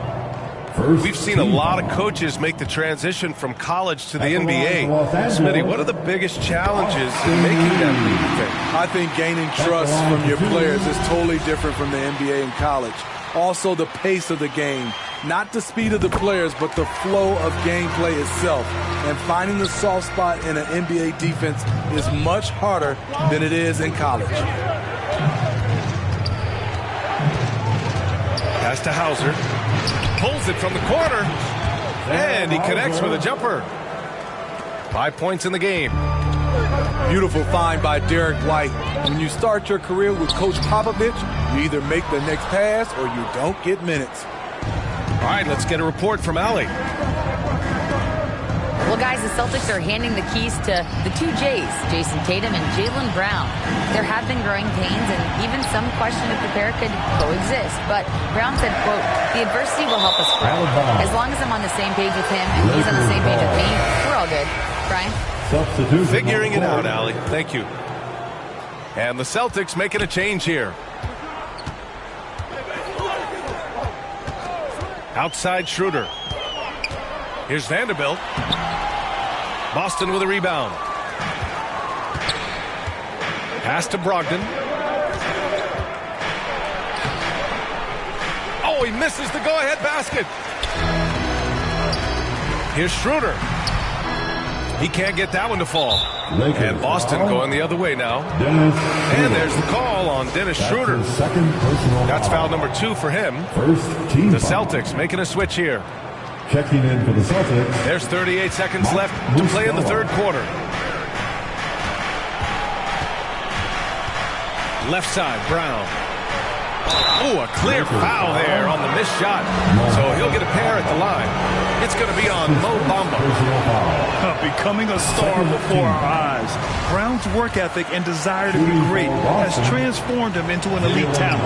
E: We've seen a lot of coaches make the transition from college to the NBA. Smitty, what are the biggest challenges in making that leap thing?
T: I think gaining trust from your players is totally different from the NBA and college. Also, the pace of the game. Not the speed of the players, but the flow of gameplay itself. And finding the soft spot in an NBA defense is much harder than it is in college.
E: Pass to Hauser. Pulls it from the corner. And he connects with a jumper. 5 points in the game.
T: Beautiful find by Derek White. When you start your career with Coach Popovich, you either make the next pass or you don't get minutes.
E: All right, let's get a report from Allie.
H: Well, guys, the Celtics are handing the keys to the 2 J's, Jason Tatum and Jaylen Brown. There have been growing pains and even some question if the pair could coexist. But Brown said, quote, "The adversity will help us grow. As long as I'm on the same page with him and he's on the same page with me, we're all good." Brian?
E: Figuring it out, Allie. Thank you. And the Celtics making a change here. Outside Schroeder. Here's Vanderbilt. Boston with a rebound. Pass to Brogdon. Oh, he misses the go-ahead basket. Here's Schroeder. He can't get that one to fall. And Boston going the other way now. And there's the call on Dennis Schroeder. That's foul number 2 for him. The Celtics making a switch here.
C: Checking in for the Celtics.
E: There's 38 seconds left to play in the third quarter. Left side, Brown. Oh, a clear foul there on the missed shot. So he'll get a pair at the line. It's going to be on Mo Bamba.
F: Becoming a star before our eyes. Brown's work ethic and desire to be great has transformed him into an elite talent.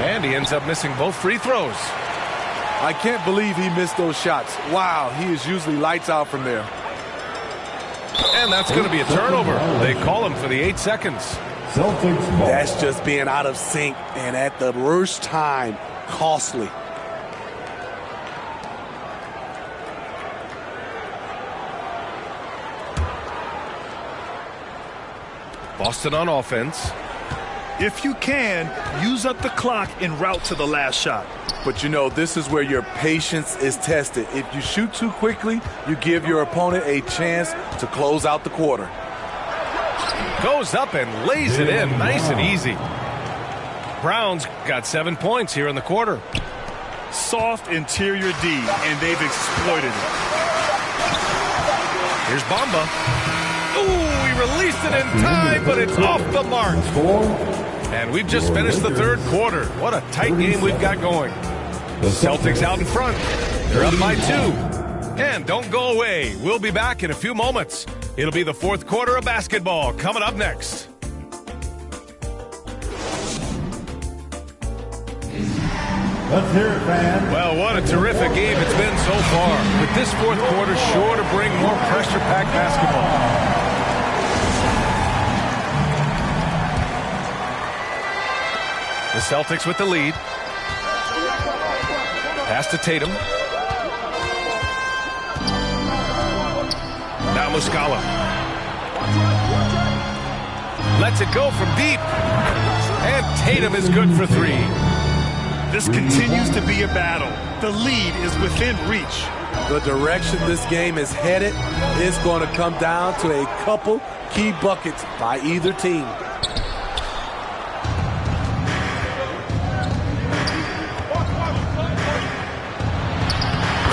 E: And he ends up missing both free throws.
T: I can't believe he missed those shots. Wow, he is usually lights out from there.
E: And that's going to be a turnover. They call him for the 8 seconds.
T: That's just being out of sync, and at the worst time, costly.
E: Boston on offense.
F: If you can, use up the clock en route to the last shot.
T: But you know, this is where your patience is tested. If you shoot too quickly, you give your opponent a chance to close out the quarter.
E: Goes up and lays it in nice and easy. Brown's got 7 points here in the quarter.
F: Soft interior D, and they've exploited it.
E: Here's Bamba. Ooh, he released it in time, but it's off the mark. And we've just finished the third quarter. What a tight game we've got going. The Celtics out in front. They're up by 2. And don't go away. We'll be back in a few moments. It'll be the fourth quarter of basketball coming up next.
C: Let's hear it, fans.
E: Well, what a terrific game it's been so far. But this fourth quarter sure to bring more pressure-packed basketball. The Celtics with the lead. Pass to Tatum. Now Muscala. Lets it go from deep. And Tatum is good for 3.
F: This continues to be a battle. The lead is within reach.
T: The direction this game is headed is going to come down to a couple key buckets by either team.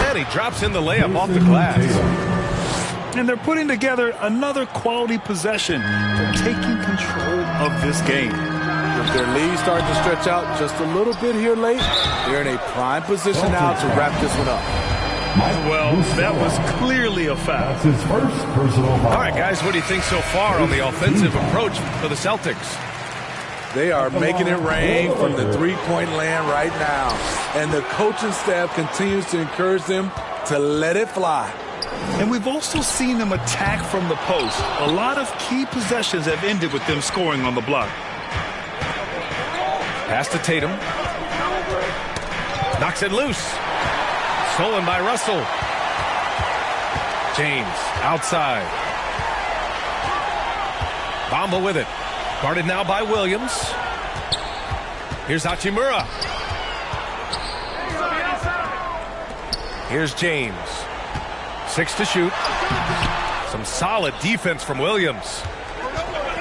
E: And he drops in the layup off the glass.
F: And they're putting together another quality possession. They're taking control of this game.
T: If their lead starting to stretch out just a little bit here late, they're in a prime position now to wrap this one up.
F: Well, that was clearly a foul.
C: That's his first personal foul.
E: All right, guys, what do you think so far on the offensive approach for the Celtics?
T: They are making it rain from the three-point land right now. And the coaching staff continues to encourage them to let it fly.
F: And we've also seen them attack from the post. A lot of key possessions have ended with them scoring on the block.
E: Pass to Tatum. Knocks it loose. Stolen by Russell. James outside. Bamba with it. Guarded now by Williams. Here's Hachimura. Here's James. 6 to shoot. Some solid defense from Williams.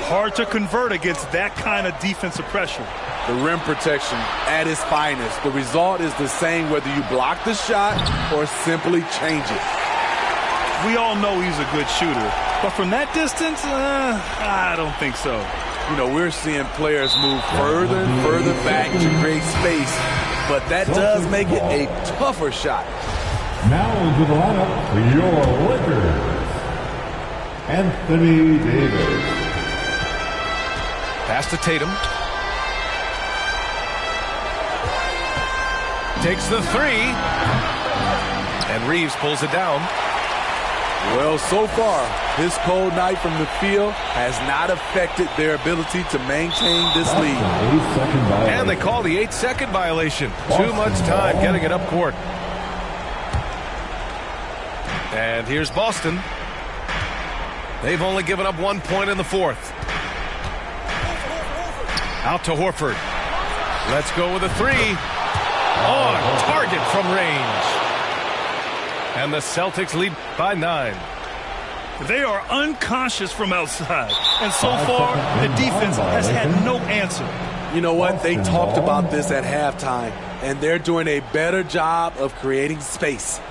F: Hard to convert against that kind of defensive pressure.
T: The rim protection at its finest. The result is the same whether you block the shot or simply change it.
F: We all know he's a good shooter, but from that distance, I don't think so.
T: You know, we're seeing players move further and further back to create space, but that does make it a tougher shot.
C: Now into the lineup for your Lakers, Anthony Davis.
E: Pass to Tatum. Takes the 3. And Reeves pulls it down.
T: Well, so far, This cold night from the field has not affected their ability to maintain this lead.
E: And they call the 8-second violation. Too much time getting it up court. And here's Boston. They've only given up 1 point in the fourth. Out to Horford. Let's go with a three. On target from range. And the Celtics lead by 9.
F: They are unconscious from outside. And so far, the defense has had no answer.
T: You know what? They talked about this at halftime, and they're doing a better job of creating space.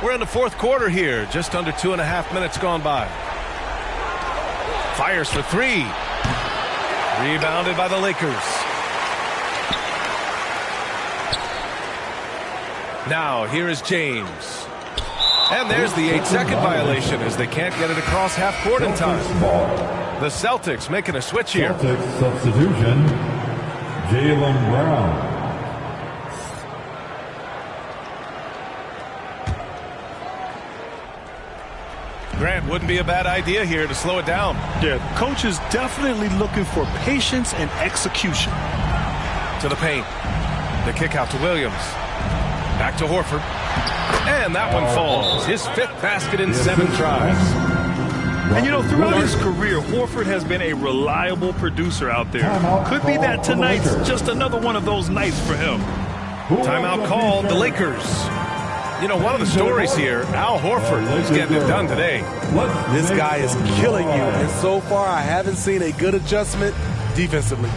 E: We're in the fourth quarter here. Just under 2.5 minutes gone by. Fires for three. Rebounded by the Lakers. Now here is James. And there's the 8-second violation as they can't get it across half court in time. The Celtics making a switch here.
C: Celtics substitution, Jaylen Brown.
E: Grant, wouldn't be a bad idea here to slow it down.
F: Yeah, coach is definitely looking for patience and execution.
E: To the paint. The kick out to Williams. Back to Horford. And that one falls. His 5th basket in 7 tries.
F: And you know, throughout his career, Horford has been a reliable producer out there. Could be that tonight's just another one of those nights for him.
E: Timeout called, the Lakers. You know, one of the stories here, Al Horford is getting it done today.
T: This guy is killing you, and so far I haven't seen a good adjustment defensively.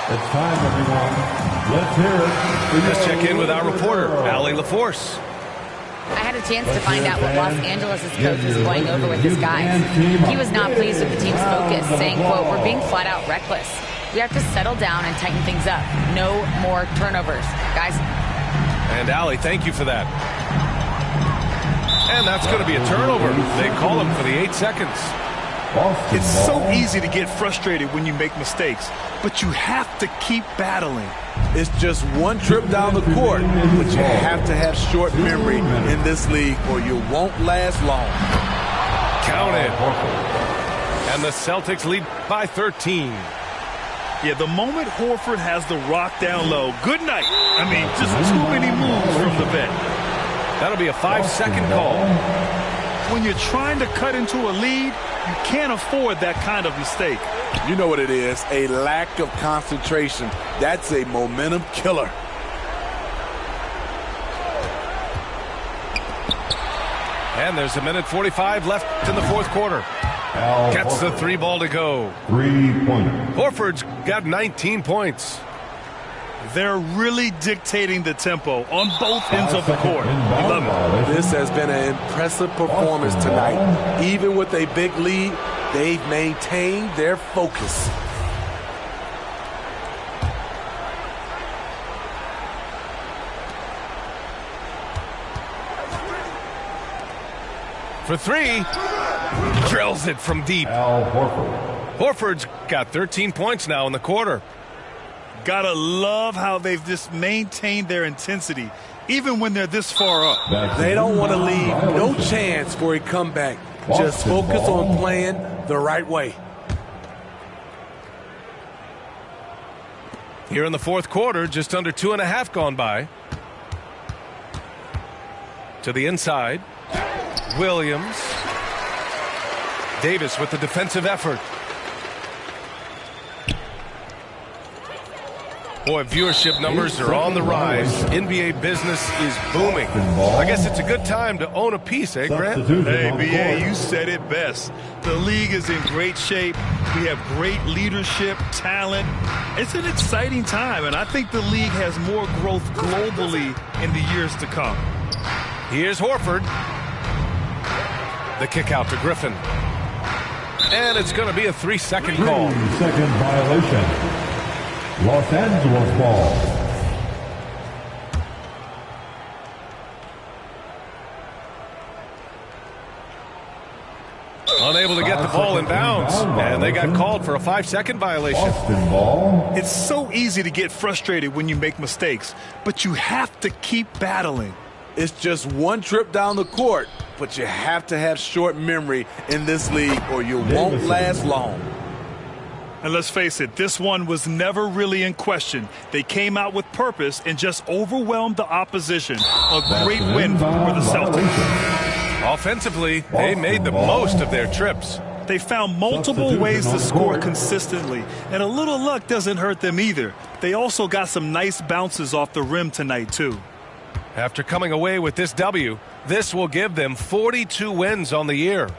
C: It's time, everyone. Let's hear it.
E: Let's check in with our reporter, Allie LaForce.
H: I had a chance to find out what Los Angeles' coach was going over with his guys. He was not pleased with the team's focus, saying, quote, "We're being flat out reckless. We have to settle down and tighten things up. No more turnovers, guys."
E: And Allie, thank you for that. And that's going to be a turnover. They call him for the 8 seconds.
F: It's so easy to get frustrated when you make mistakes, but you have to keep battling.
T: It's just one trip down the court, but you have to have short memory in this league or you won't last long.
E: Count it. And the Celtics lead by 13.
F: Yeah, the moment Horford has the rock down low, good night. I mean, just too many moves from the vet.
E: That'll be a 5-second call.
F: When you're trying to cut into a lead, you can't afford that kind of mistake.
T: You know what it is, a lack of concentration. That's a momentum killer.
E: And there's 1:45 left in the fourth quarter. Gets the 3 ball to go.
C: 3-pointer.
E: Horford's got 19 points.
F: They're really dictating the tempo on both ends of the court. I love it.
T: This has been an impressive performance tonight. Even with a big lead, they've maintained their focus.
E: For 3, drills it from deep.
C: Al Horford.
E: Horford's got 13 points now in the quarter.
F: Gotta love how they've just maintained their intensity, even when they're this far up.
T: They don't want to leave no chance for a comeback. Just focus on playing the right way.
E: Here in the fourth quarter, just under 2.5 gone by. To the inside. Williams. Davis with the defensive effort. Boy, viewership numbers are on the rise. NBA business is booming. I guess it's a good time to own a piece, eh, Grant?
F: Hey, B.A., you said it best. The league is in great shape. We have great leadership, talent. It's an exciting time, and I think the league has more growth globally in the years to come.
E: Here's Horford. The kick out to Griffin. And it's going to be a 3-second call.
C: 3-second violation. Los Angeles ball.
E: Unable to get the ball in bounds, and they got called for a 5-second violation.
F: It's so easy to get frustrated when you make mistakes, but you have to keep battling.
T: It's just one trip down the court, but you have to have short memory in this league or you won't last long.
F: And let's face it, this one was never really in question. They came out with purpose and just overwhelmed the opposition. A great win for the Celtics.
E: Offensively, they made the most of their trips.
F: They found multiple ways to score consistently, and a little luck doesn't hurt them either. They also got some nice bounces off the rim tonight, too.
E: After coming away with this W, this will give them 42 wins on the year.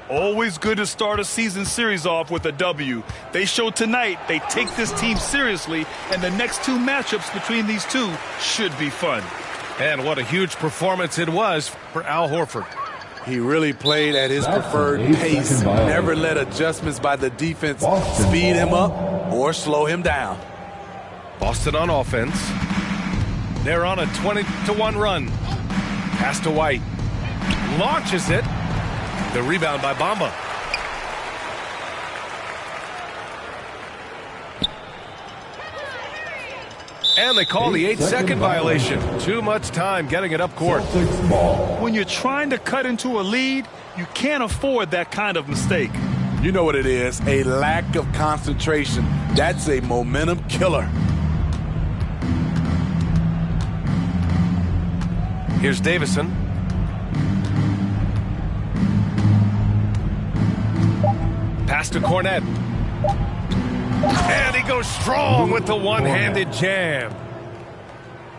F: Always good to start a season series off with a W. They showed tonight they take this team seriously, and the next two matchups between these two should be fun.
E: And what a huge performance it was for Al Horford.
T: He really played at his preferred pace, never let adjustments by the defense speed him up or slow him down.
E: Boston on offense. They're on a 20-1 run. Pass to White. Launches it. The rebound by Bamba. And they call the 8-second violation. Too much time getting it up court.
F: When you're trying to cut into a lead, you can't afford that kind of mistake.
T: You know what it is, a lack of concentration. That's a momentum killer.
E: Here's Davison. Pass to Cornette. And he goes strong with the one-handed jam.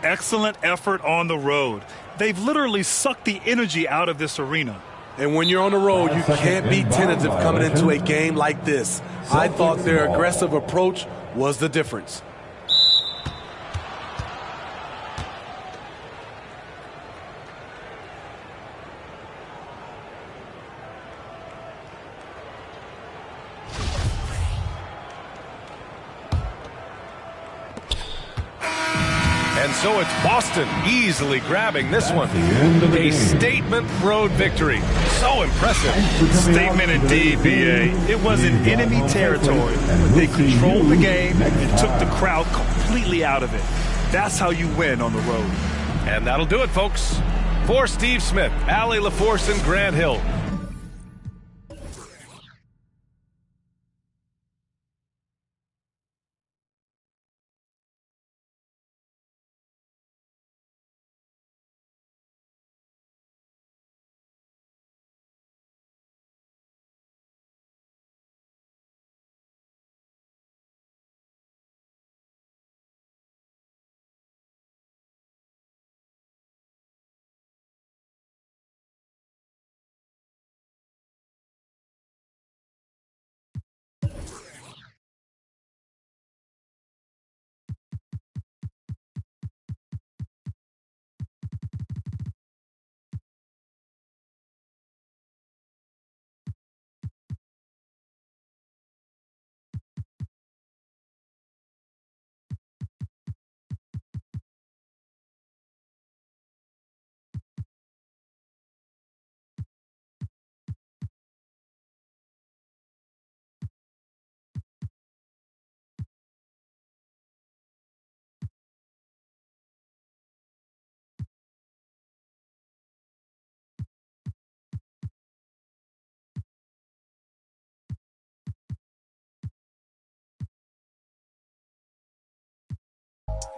F: Excellent effort on the road. They've literally sucked the energy out of this arena.
T: And when you're on the road, you can't be tentative coming into a game like this. I thought their aggressive approach was the difference.
E: And so it's Boston easily grabbing this one. A statement road victory. So impressive.
F: Statement indeed, B.A. It was in enemy territory. They controlled the game and took the crowd completely out of it. That's how you win on the road.
E: And that'll do it, folks. For Steve Smith, Allie LaForce, and Grant Hill,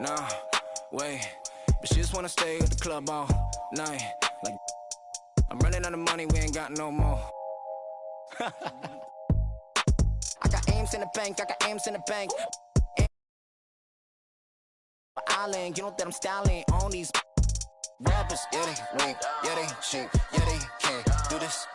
A: Nah, wait. But she just wanna stay at the club all night. Like, I'm running out of money, we ain't got no more. I got aims in the bank, I got aims in the bank. Island, you know that I'm styling on these rappers. Yeah, they weak, yeah, they cheap, yeah, they can't do this,